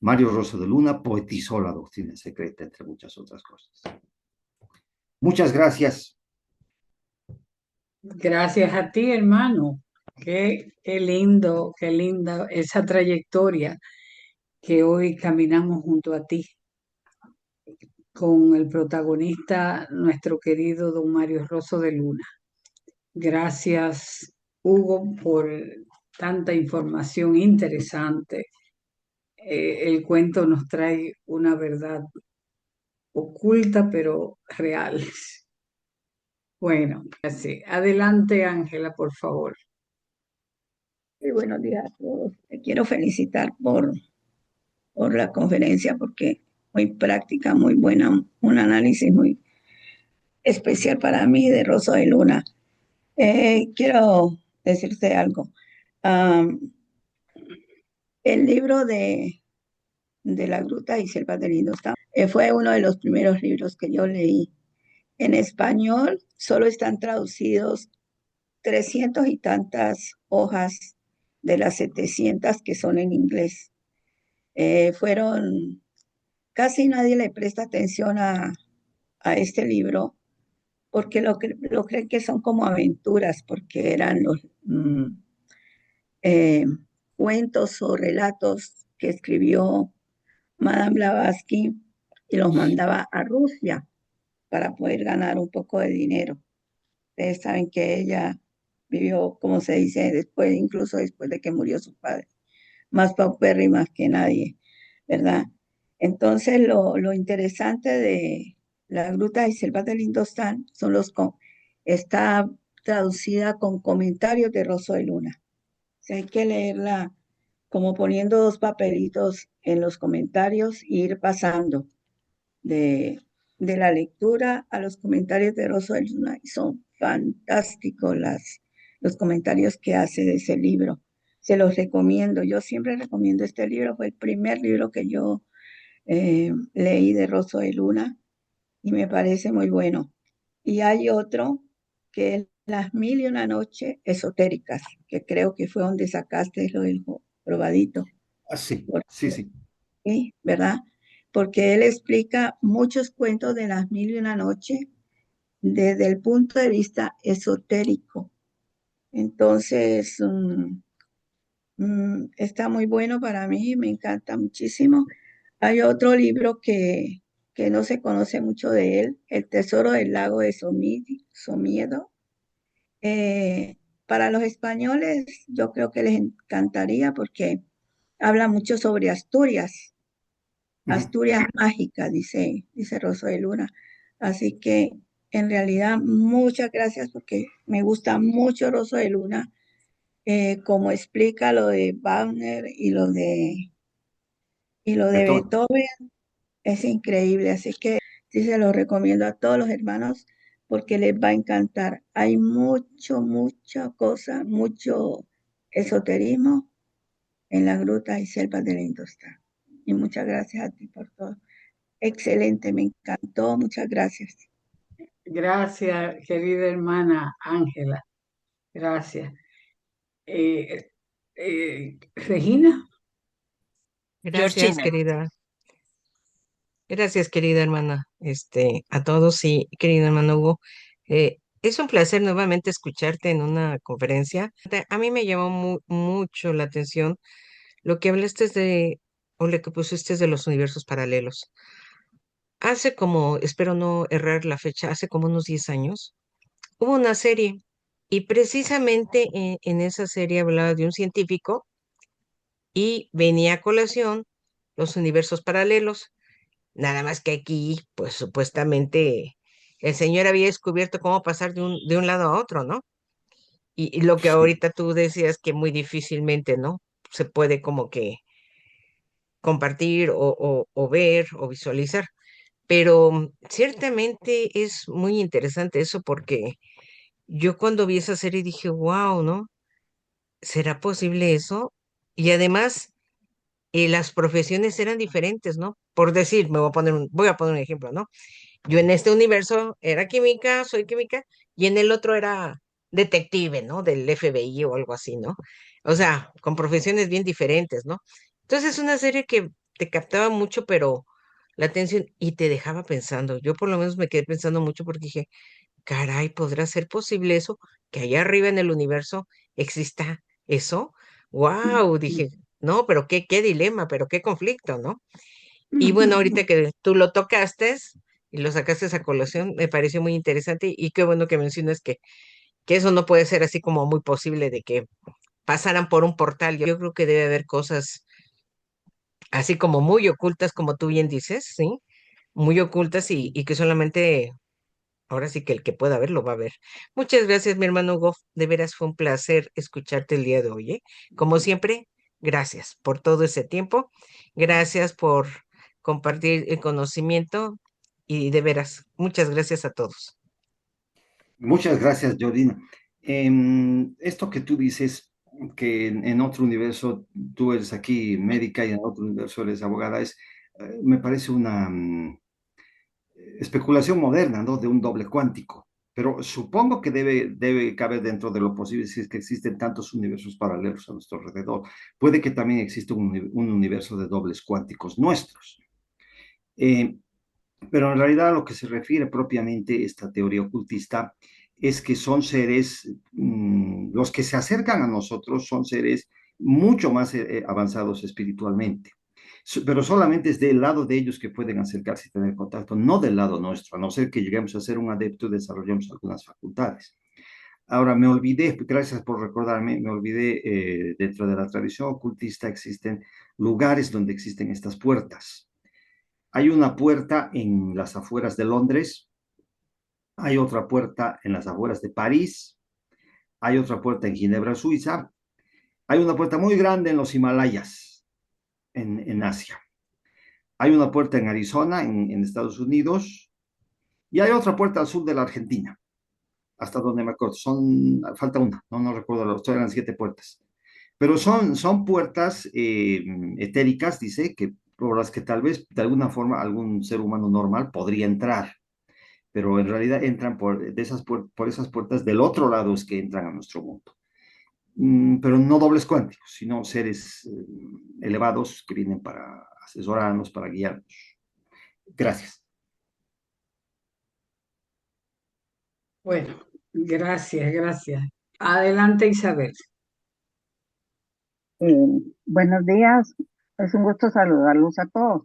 Mario Rosso de Luna poetizó la doctrina secreta, entre muchas otras cosas. Muchas gracias. Gracias a ti, hermano. Qué lindo, qué linda esa trayectoria que hoy caminamos junto a ti, con el protagonista, nuestro querido don Mario Rosso de Luna. Gracias, Hugo, por tanta información interesante. El cuento nos trae una verdad oculta, pero real. Bueno, así. Adelante, Ángela, por favor. Muy buenos días a todos. Te quiero felicitar por la conferencia porque muy práctica, muy buena, un análisis muy especial para mí de Rosso de Luna. Quiero decirte algo. Am, el libro de La Gruta y Selvas del Indostán fue uno de los primeros libros que yo leí. En español solo están traducidos 300 y tantas hojas de las 700 que son en inglés. Casi nadie le presta atención a este libro porque lo creen que son como aventuras, porque eran los eh, cuentos o relatos que escribió Madame Blavatsky y los mandaba a Rusia para poder ganar un poco de dinero. Ustedes saben que ella vivió, como se dice, después, incluso después de que murió su padre, más paupérrimas que nadie, ¿verdad? Entonces, lo interesante de La Gruta y Selvas del Indostán está traducida con comentarios de Rosso de Luna. O sea, hay que leerla como poniendo dos papelitos en los comentarios e ir pasando de, de la lectura a los comentarios de Rosso de Luna. Y son fantásticos los comentarios que hace de ese libro. Se los recomiendo. Yo siempre recomiendo este libro. Fue el primer libro que yo leí de Rosso de Luna y me parece muy bueno. Y hay otro que es Las Mil y una Noche Esotéricas, que creo que fue donde sacaste lo del probadito. Sí, Porque, sí, sí. sí, ¿verdad? Porque él explica muchos cuentos de Las Mil y una Noche desde el punto de vista esotérico. Entonces, está muy bueno para mí, me encanta muchísimo. Hay otro libro que no se conoce mucho de él, El Tesoro del Lago de Somiedo. Para los españoles, yo creo que les encantaría porque habla mucho sobre Asturias, Ujú. Asturias mágica, dice Rosso de Luna. Así que en realidad muchas gracias porque me gusta mucho Rosso de Luna, como explica lo de Wagner y lo de Beethoven. Beethoven, es increíble. Así que sí se lo recomiendo a todos los hermanos porque les va a encantar. Hay mucha cosa, mucho esoterismo en las grutas y selvas de la industria. Y muchas gracias a ti por todo. Excelente, me encantó. Muchas gracias. Gracias, querida hermana Ángela. Gracias. Eh, Regina. Gracias, querida. Gracias, querida hermana. A todos y querido hermano Hugo. Es un placer nuevamente escucharte en una conferencia. A mí me llamó mucho la atención lo que hablaste o lo que pusiste de los universos paralelos. Hace como, espero no errar la fecha, hace como unos 10 años, hubo una serie y precisamente en esa serie hablaba de un científico y venía a colación los universos paralelos. Nada más que aquí, pues supuestamente el señor había descubierto cómo pasar de un lado a otro, ¿no? Y lo que Sí. ahorita tú decías que muy difícilmente, ¿no? Se puede como que compartir o ver o visualizar. Pero ciertamente es muy interesante eso porque yo cuando vi esa serie dije, wow, ¿no? ¿Será posible eso? Y además, las profesiones eran diferentes, ¿no? por decir, voy a poner un ejemplo, ¿no? Yo en este universo era química, soy química, y en el otro era detective, ¿no? Del FBI o algo así, ¿no? O sea, con profesiones bien diferentes, ¿no? Entonces es una serie que te captaba mucho, pero la atención y te dejaba pensando. Yo por lo menos me quedé pensando mucho porque dije, caray, ¿podrá ser posible eso? Que allá arriba en el universo exista eso. ¡Wow! Dije, no, pero qué dilema, pero qué conflicto, ¿no? Y bueno, ahorita que tú lo tocaste y lo sacaste a colación, me pareció muy interesante y qué bueno que mencionas que eso no puede ser así como muy posible de que pasaran por un portal. Yo creo que debe haber cosas así como muy ocultas, como tú bien dices, ¿sí? Muy ocultas y que solamente ahora sí que el que pueda ver lo va a ver. Muchas gracias, mi hermano Goff. De veras fue un placer escucharte el día de hoy, ¿eh? Como siempre, gracias por todo ese tiempo. Gracias por compartir el conocimiento y de veras, muchas gracias a todos. Muchas gracias, Jordina. Esto que tú dices, que en otro universo tú eres aquí médica y en otro universo eres abogada, me parece una especulación moderna, ¿no? De un doble cuántico. Pero supongo que debe caber dentro de lo posible si es que existen tantos universos paralelos a nuestro alrededor. Puede que también exista un universo de dobles cuánticos nuestros. Eh, pero en realidad a lo que se refiere propiamente esta teoría ocultista es que son seres, los que se acercan a nosotros son seres mucho más avanzados espiritualmente. Pero solamente es del lado de ellos que pueden acercarse y tener contacto, no del lado nuestro, a no ser que lleguemos a ser un adepto y desarrollemos algunas facultades. Ahora, me olvidé, gracias por recordarme, me olvidé, dentro de la tradición ocultista existen lugares donde existen estas puertas. Hay una puerta en las afueras de Londres, hay otra puerta en las afueras de París, hay otra puerta en Ginebra, Suiza, hay una puerta muy grande en los Himalayas, en Asia. Hay una puerta en Arizona, en Estados Unidos, y hay otra puerta al sur de la Argentina, hasta donde me acuerdo. Falta una, no recuerdo, eran 7 puertas. Pero son puertas etéricas, dice, que por las que tal vez de alguna forma algún ser humano normal podría entrar, pero en realidad entran por esas puertas del otro lado es que entran a nuestro mundo. Pero no dobles cuánticos, sino seres elevados que vienen para asesorarnos, para guiarnos. Gracias. Bueno, gracias. Adelante, Isabel. Buenos días, es un gusto saludarlos a todos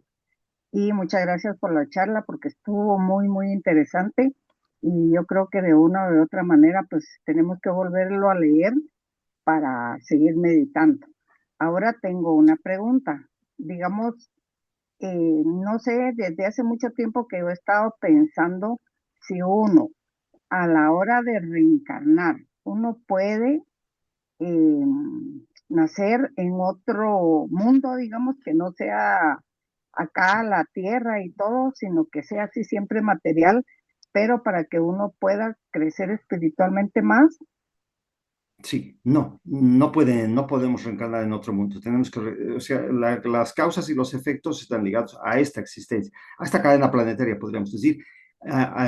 y muchas gracias por la charla porque estuvo muy, muy interesante y yo creo que de una o de otra manera pues tenemos que volverlo a leer para seguir meditando. Ahora tengo una pregunta, digamos, no sé, desde hace mucho tiempo que yo he estado pensando si uno a la hora de reencarnar, uno puede eh, nacer en otro mundo, digamos, que no sea acá la tierra y todo, sino que sea así siempre material, pero para que uno pueda crecer espiritualmente más. Sí, no podemos reencarnar en otro mundo. Tenemos que, o sea, las causas y los efectos están ligados a esta existencia, a esta cadena planetaria, podríamos decir.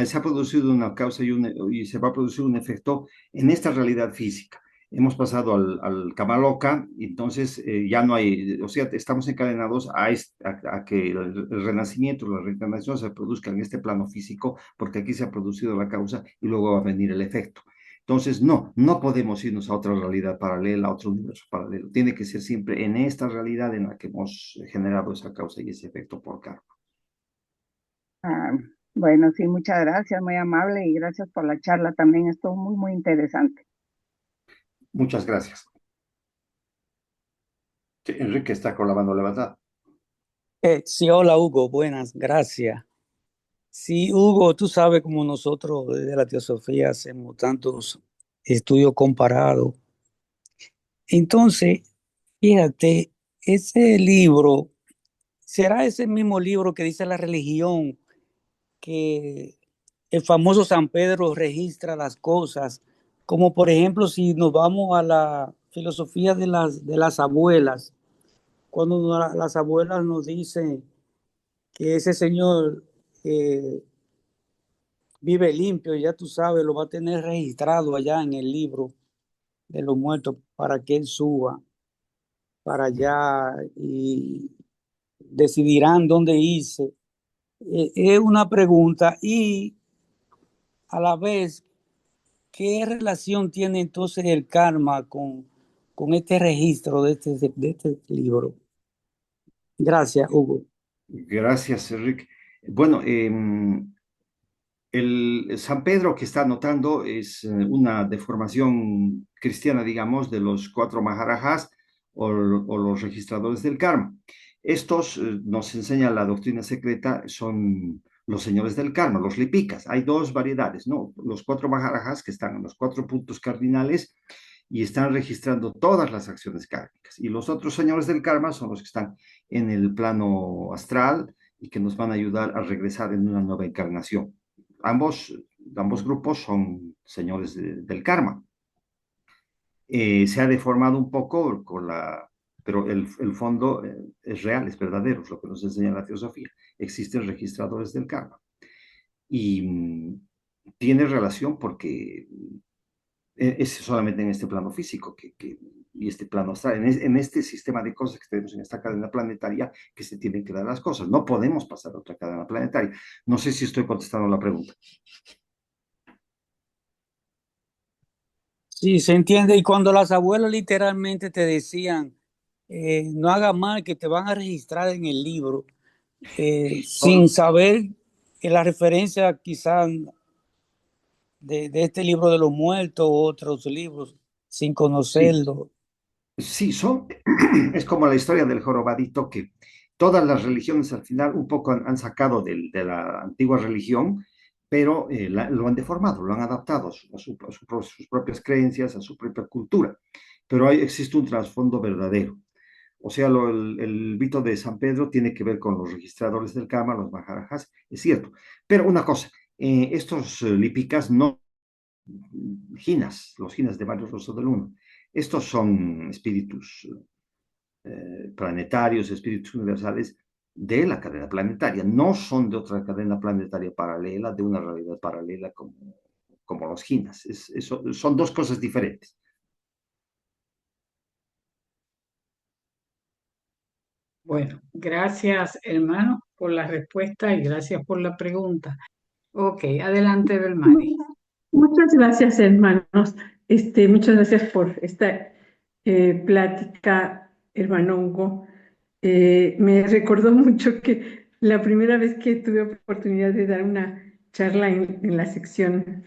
Se ha producido una causa y se va a producir un efecto en esta realidad física. Hemos pasado al Kamaloka, y entonces ya no hay, o sea, estamos encadenados a que el renacimiento, la reencarnación se produzca en este plano físico, porque aquí se ha producido la causa y luego va a venir el efecto. Entonces, no podemos irnos a otra realidad paralela, a otro universo paralelo. Tiene que ser siempre en esta realidad en la que hemos generado esa causa y ese efecto por karma. Ah, bueno, sí, muchas gracias, muy amable y gracias por la charla también, estuvo muy, muy interesante. Muchas gracias. Sí, Enrique está con la mano levantada. Sí, hola Hugo, buenas, gracias. Sí, Hugo, tú sabes como nosotros desde la teosofía hacemos tantos estudios comparados. Entonces, fíjate, ese libro, ¿será ese mismo libro que dice la religión, que el famoso San Pedro registra las cosas? Como por ejemplo, si nos vamos a la filosofía de las abuelas, cuando las abuelas nos dicen que ese señor vive limpio, ya tú sabes, lo va a tener registrado allá en el libro de los muertos para que él suba para allá y decidirán dónde irse. Es una pregunta y a la vez, ¿qué relación tiene entonces el karma con este registro de este libro? Gracias, Hugo. Gracias, Rick. Bueno, el San Pedro que está anotando es una deformación cristiana, digamos, de los cuatro Maharajas o los registradores del karma. Estos nos enseña la doctrina secreta, son los señores del karma, los lipicas. Hay dos variedades, ¿no? Los cuatro Maharajas que están en los cuatro puntos cardinales y están registrando todas las acciones kármicas. Y los otros señores del karma son los que están en el plano astral y que nos van a ayudar a regresar en una nueva encarnación. Ambos grupos son señores del karma. Se ha deformado un poco pero el fondo es real, es verdadero, es lo que nos enseña la teosofía. Existen registradores del karma. Y tiene relación porque es solamente en este plano físico y este plano astral, en este sistema de cosas que tenemos en esta cadena planetaria que se tienen que dar las cosas. No podemos pasar a otra cadena planetaria. No sé si estoy contestando la pregunta. Sí, se entiende. Y cuando las abuelas literalmente te decían, no hagas mal, que te van a registrar en el libro, sin saber que la referencia quizás de este libro de los muertos u otros libros, sin conocerlo. Sí, es como la historia del jorobadito que todas las religiones al final un poco han sacado de la antigua religión, pero lo han deformado, lo han adaptado a sus propias creencias, a su propia cultura. Pero existe un trasfondo verdadero. O sea, el mito de San Pedro tiene que ver con los registradores del karma, los maharajas, es cierto. Pero una cosa, estos lipicas no los jinas de Mario Rosso del Uno. Estos son espíritus planetarios, espíritus universales de la cadena planetaria, no son de otra cadena planetaria paralela, de una realidad paralela como los jinas. Son dos cosas diferentes. Bueno, gracias hermano por la respuesta y gracias por la pregunta. Ok, adelante Belmari. Muchas gracias, hermanos. Muchas gracias por esta plática, hermano Hugo. Me recordó mucho que la primera vez que tuve oportunidad de dar una charla en la sección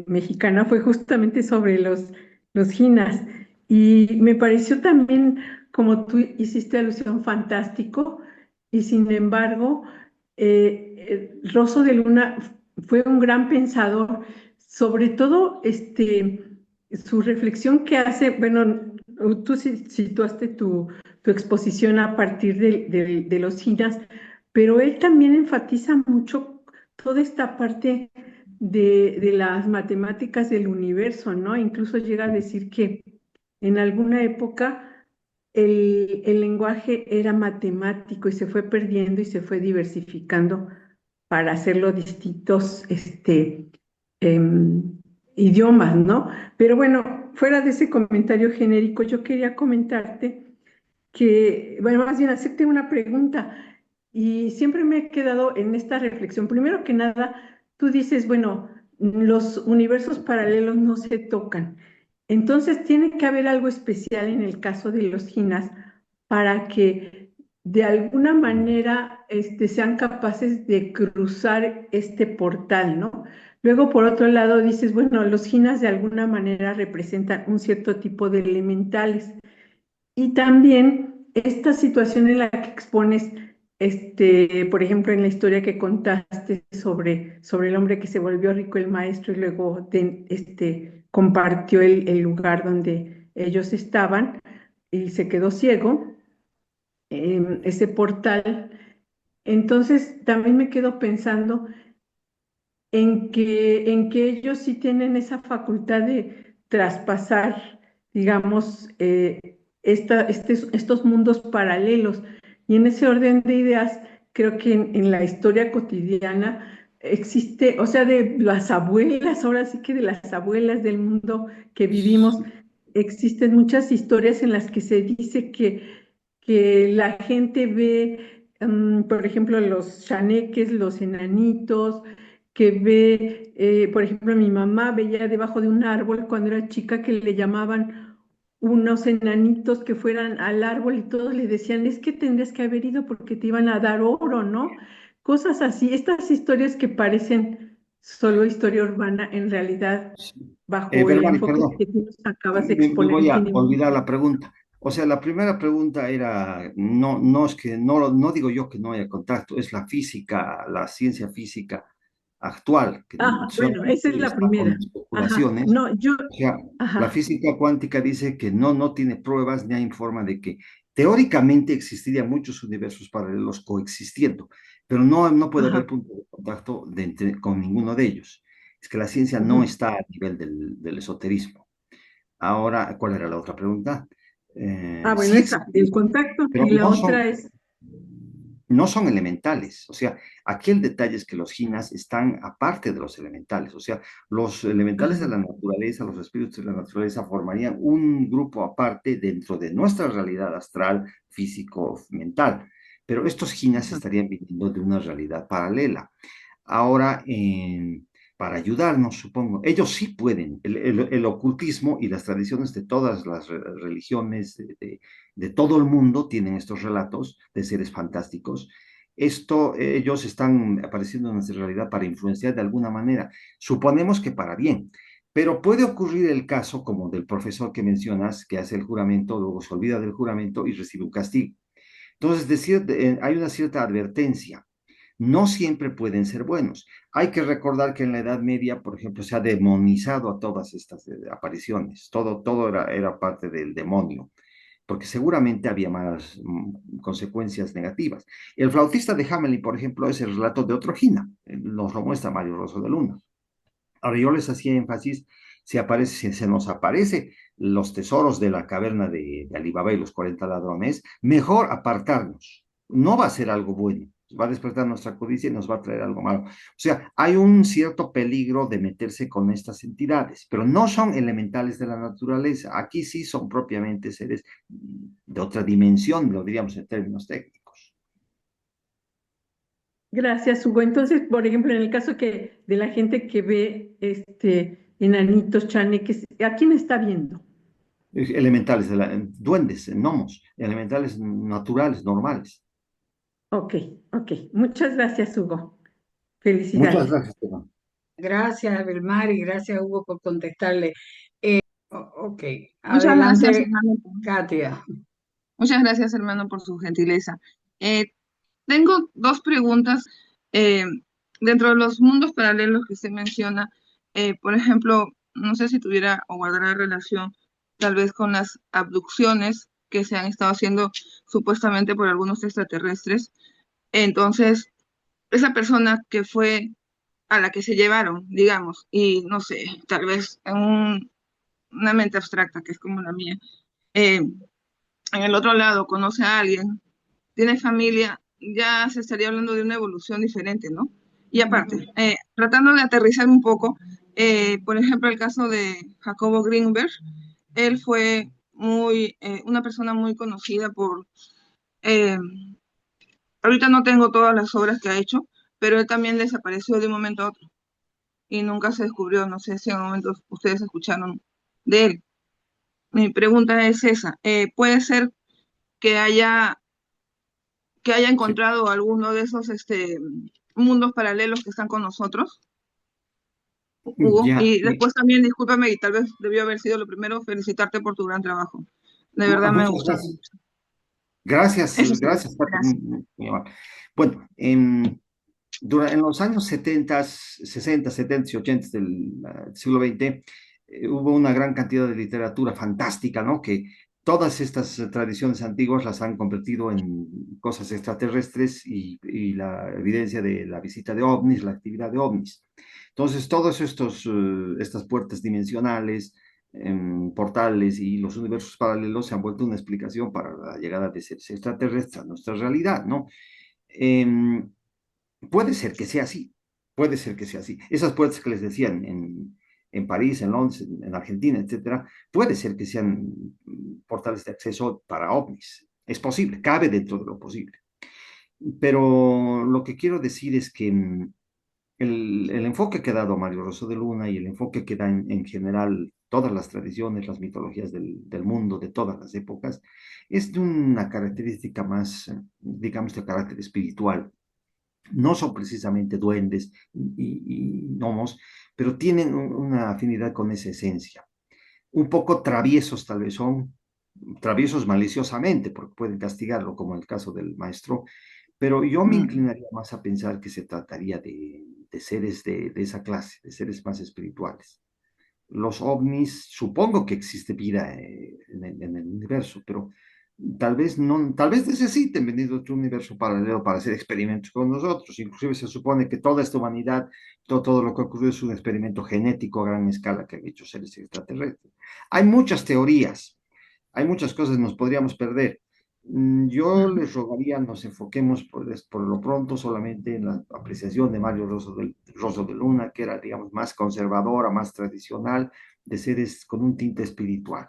mexicana fue justamente sobre los jinas. Y me pareció también, como tú hiciste alusión, fantástico. Y sin embargo, Rosso de Luna fue un gran pensador, sobre todo su reflexión que hace, bueno, tú situaste tu exposición a partir de los jinas, pero él también enfatiza mucho toda esta parte de las matemáticas del universo, ¿no? Incluso llega a decir que en alguna época el lenguaje era matemático y se fue perdiendo y se fue diversificando para hacerlo distintos idiomas, ¿no? Pero bueno, fuera de ese comentario genérico, yo quería comentarte que, bueno, más bien hacerte una pregunta y siempre me he quedado en esta reflexión. Primero que nada, tú dices, bueno, los universos paralelos no se tocan. Entonces tiene que haber algo especial en el caso de los jinas para que de alguna manera sean capaces de cruzar este portal, ¿no? Luego, por otro lado, dices, bueno, los jinas de alguna manera representan un cierto tipo de elementales. Y también esta situación en la que expones, por ejemplo, en la historia que contaste sobre el hombre que se volvió rico, el maestro, y luego compartió el lugar donde ellos estaban y se quedó ciego, ese portal. Entonces, también me quedo pensando en que ellos sí tienen esa facultad de traspasar, digamos, estos mundos paralelos. Y en ese orden de ideas, creo que en la historia cotidiana existe, o sea, de las abuelas, ahora sí que de las abuelas del mundo que vivimos, existen muchas historias en las que se dice que la gente ve, por ejemplo, los chaneques, los enanitos, que ve, por ejemplo, mi mamá veía debajo de un árbol cuando era chica que le llamaban unos enanitos que fueran al árbol y todos le decían, es que tendrías que haber ido porque te iban a dar oro, ¿no? Cosas así, estas historias que parecen solo historia urbana, en realidad, bajo el Vermari, enfoque perdón, que tú nos acabas de me exponer, voy a tiene olvidar mucho. la pregunta. O sea, la primera pregunta era, no es que, no digo yo que no haya contacto, es la física, la ciencia física actual, que Ah, bueno, esa es solamente la está con primera. Ajá, especulaciones. no, yo, O sea, la ajá, física cuántica dice que no tiene pruebas ni hay forma de que teóricamente existirían muchos universos paralelos coexistiendo, pero no puede haber ajá, punto de contacto con ninguno de ellos. Es que la ciencia no ujú. está a nivel del esoterismo. Ahora, ¿cuál era la otra pregunta? Ah, bueno, Sí esa, existen, del contacto, pero y la otra es, no son elementales. O sea, aquí el detalle es que los jinas están aparte de los elementales. O sea, los elementales de ajá, la naturaleza, los espíritus de la naturaleza formarían un grupo aparte dentro de nuestra realidad astral, físico, mental. Pero estos jinas ajá, estarían viniendo de una realidad paralela. Ahora, para ayudarnos, supongo, ellos sí pueden. El ocultismo y las tradiciones de todas las religiones de todo el mundo tienen estos relatos de seres fantásticos. Esto, ellos están apareciendo en nuestra realidad para influenciar de alguna manera. Suponemos que para bien, pero puede ocurrir el caso como del profesor que mencionas, que hace el juramento, luego se olvida del juramento y recibe un castigo. Entonces, hay una cierta advertencia. No siempre pueden ser buenos. Hay que recordar que en la Edad Media, por ejemplo, se ha demonizado a todas estas apariciones. Todo era parte del demonio, porque seguramente había más consecuencias negativas. El flautista de Hamelin, por ejemplo, es el relato de otro Gina. Nos lo muestra Mario Rosso de Luna. Ahora yo les hacía énfasis, si se nos aparece los tesoros de la caverna de Alibaba y los 40 ladrones, mejor apartarnos. No va a ser algo bueno, va a despertar nuestra codicia y nos va a traer algo malo. O sea, hay un cierto peligro de meterse con estas entidades, pero no son elementales de la naturaleza. Aquí sí son propiamente seres de otra dimensión, lo diríamos en términos técnicos. gracias, Hugo. Entonces, por ejemplo, en el caso que de la gente que ve enanitos, chaneques, ¿a quién está viendo? Elementales, duendes, gnomos, elementales naturales, normales. Ok, ok. Muchas gracias, Hugo. Muchas Felicidades. gracias, Esteban. Gracias, Belmar, y gracias, Hugo, por contestarle. Ok, Muchas gracias, adelante, hermano. Katia. Muchas gracias, hermano, por su gentileza. Tengo dos preguntas. Eh, Dentro de los mundos paralelos que usted menciona, por ejemplo, no sé si tuviera o guardará relación tal vez con las abducciones que se han estado haciendo supuestamente por algunos extraterrestres. Entonces, esa persona que fue a la que se llevaron, digamos, y no sé, tal vez en una mente abstracta, que es como la mía, en el otro lado conoce a alguien, tiene familia, ya se estaría hablando de una evolución diferente, ¿no? Y aparte, tratando de aterrizar un poco, por ejemplo, el caso de Jacobo Greenberg, él fue una persona muy conocida eh, ahorita no tengo todas las obras que ha hecho, pero él también desapareció de un momento a otro y nunca se descubrió, no sé si en un momento ustedes escucharon de él. Mi pregunta es esa, ¿puede ser que haya Sí, encontrado alguno de esos mundos paralelos que están con nosotros, Hugo? ya. Y después también, discúlpame, y tal vez debió haber sido lo primero, felicitarte por tu gran trabajo. De verdad me ha Muchas gustado gracias. mucho. Gracias, Eso sí, gracias, Pati, gracias. muy amable. Bueno, en los años 70, 60, 70 y 80 del siglo XX, hubo una gran cantidad de literatura fantástica, ¿no? Que todas estas tradiciones antiguas las han convertido en cosas extraterrestres y la evidencia de la visita de ovnis, la actividad de ovnis. Entonces, todos estas puertas dimensionales, portales y los universos paralelos se han vuelto una explicación para la llegada de seres extraterrestres a nuestra realidad, ¿no? Em, Puede ser que sea así, puede ser que sea así. Esas puertas que les decían en París, en Londres, en Argentina, etcétera, puede ser que sean portales de acceso para ovnis. Es posible, cabe dentro de lo posible. Pero lo que quiero decir es que el enfoque que ha dado Mario Rosso de Luna y el enfoque que da en general todas las tradiciones, las mitologías del mundo, de todas las épocas, es de una característica más, digamos, de carácter espiritual. No son precisamente duendes y gnomos, pero tienen una afinidad con esa esencia. Un poco traviesos tal vez son, traviesos maliciosamente, porque pueden castigarlo, como en el caso del maestro, pero yo me inclinaría más a pensar que se trataría de seres de esa clase, de seres más espirituales. Los ovnis, supongo que existe vida en el universo, pero tal vez no, tal vez necesiten venir de otro universo paralelo para hacer experimentos con nosotros. Inclusive se supone que toda esta humanidad, todo lo que ocurrió es un experimento genético a gran escala que han hecho seres extraterrestres. Hay muchas teorías, hay muchas cosas que nos podríamos perder. Yo les rogaría nos enfoquemos por lo pronto solamente en la apreciación de Mario Rosso de Luna, que era, digamos, más conservadora, más tradicional, de seres con un tinte espiritual.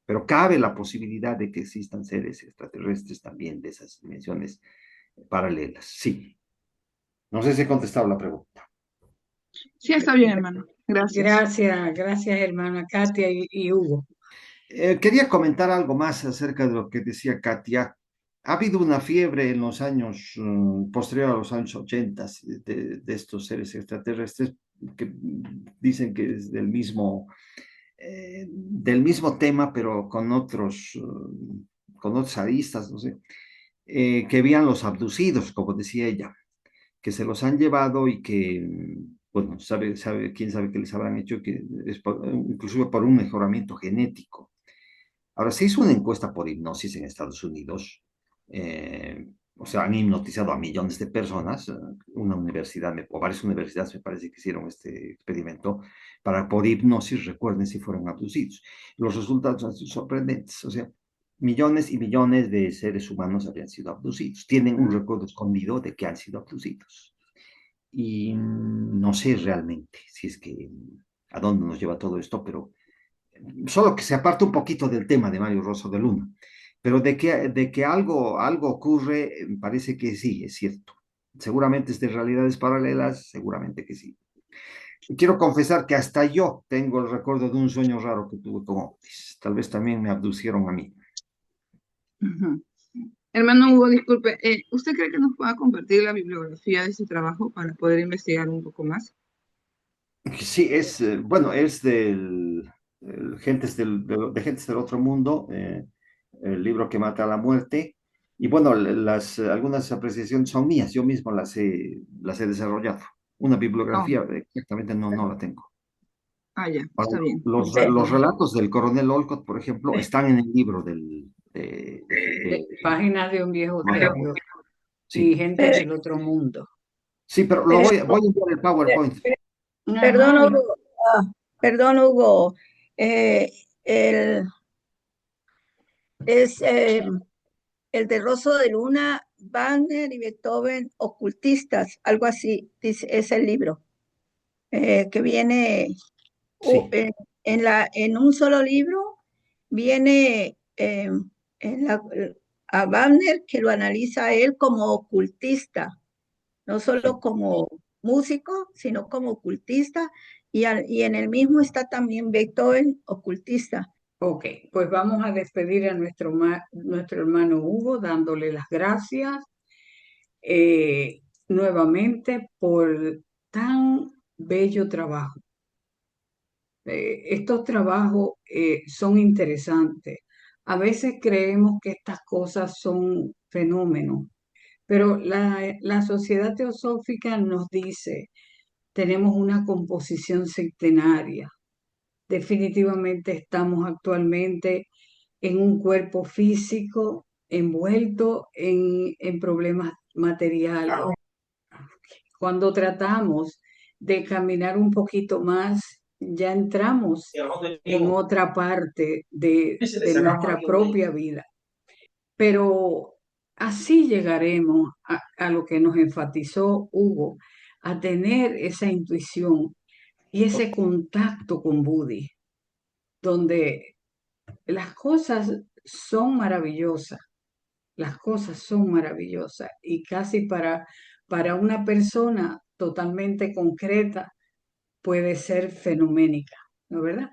Pero cabe la posibilidad de que existan seres extraterrestres también de esas dimensiones paralelas. Sí. No sé si he contestado la pregunta. Sí, está bien, hermano. Gracias. Gracias, hermana Katia y Hugo. Quería comentar algo más acerca de lo que decía Katia. Ha habido una fiebre en los años posterior a los años 80 de estos seres extraterrestres que dicen que es del mismo tema, pero con otros aristas, no sé, que habían los abducidos, como decía ella, que se los han llevado y que, bueno, quién sabe qué les habrán hecho, que inclusive por un mejoramiento genético. Ahora, se hizo una encuesta por hipnosis en Estados Unidos. O sea, han hipnotizado a millones de personas. Una universidad, o varias universidades me parece que hicieron este experimento para por hipnosis, recuerden si fueron abducidos. Los resultados han sido sorprendentes. O sea, millones y millones de seres humanos habían sido abducidos. Tienen un recuerdo escondido de que han sido abducidos. Y no sé realmente si es que a dónde nos lleva todo esto, pero solo que se aparte un poquito del tema de Mario Rosso de Luna, pero de que algo ocurre, parece que sí, es cierto. Seguramente es de realidades paralelas, seguramente que sí. Quiero confesar que hasta yo tengo el recuerdo de un sueño raro que tuve con ovnis. Tal vez también me abducieron a mí. Ujú. Hermano Hugo, disculpe, ¿usted cree que nos pueda compartir la bibliografía de ese trabajo para poder investigar un poco más? Sí, bueno, es Gentes de Gentes del Otro Mundo, el libro que mata a la muerte. Y bueno, algunas apreciaciones son mías, yo mismo las he desarrollado. Una Oh, bibliografía exactamente no la tengo. ya, Ahora, está bien. los relatos del coronel Olcott, por ejemplo, están en el libro Páginas de un viejo terror y sí, gente del otro mundo. sí, pero Pero, voy a enviar el PowerPoint. perdón, Ajá, Hugo. Perdón, Hugo. Eh, el, es el de Rosso de Luna, Wagner y Beethoven, ocultistas, algo así, dice, es el libro, que viene Sí, en un solo libro, viene en la- a Wagner, que lo analiza a él como ocultista, no sí. solo como músico, sino como ocultista, y en el mismo está también Beethoven, ocultista. ok, pues vamos a despedir a nuestro hermano Hugo dándole las gracias nuevamente por tan bello trabajo. Estos trabajos son interesantes. A veces creemos que estas cosas son fenómenos, pero la sociedad teosófica nos dice, tenemos una composición centenaria. Definitivamente estamos actualmente en un cuerpo físico envuelto en problemas materiales. Cuando tratamos de caminar un poquito más ya entramos en otra parte de nuestra propia vida. Pero así llegaremos a lo que nos enfatizó Hugo, a tener esa intuición y ese contacto con Budi, donde las cosas son maravillosas, y casi para una persona totalmente concreta puede ser fenoménica, ¿no es verdad?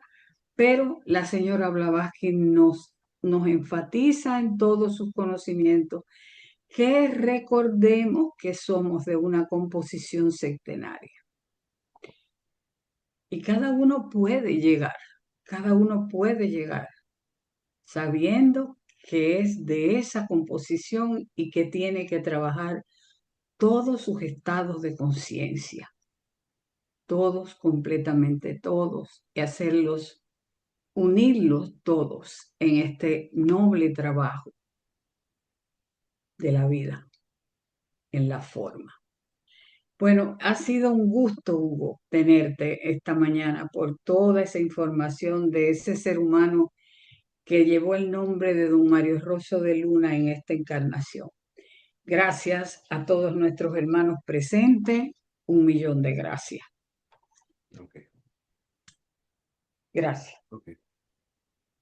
Pero la señora Blavatsky nos enfatiza en todos sus conocimientos que recordemos que somos de una composición sectenaria. Y cada uno puede llegar sabiendo que es de esa composición y que tiene que trabajar todos sus estados de conciencia, todos, completamente todos, y unirlos todos en este noble trabajo de la vida, en la forma. Bueno, ha sido un gusto, Hugo, tenerte esta mañana por toda esa información de ese ser humano que llevó el nombre de don Mario Rosso de Luna en esta encarnación. Gracias a todos nuestros hermanos presentes. 1.000.000 de gracias. Okay. Gracias. Okay.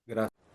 Gracias.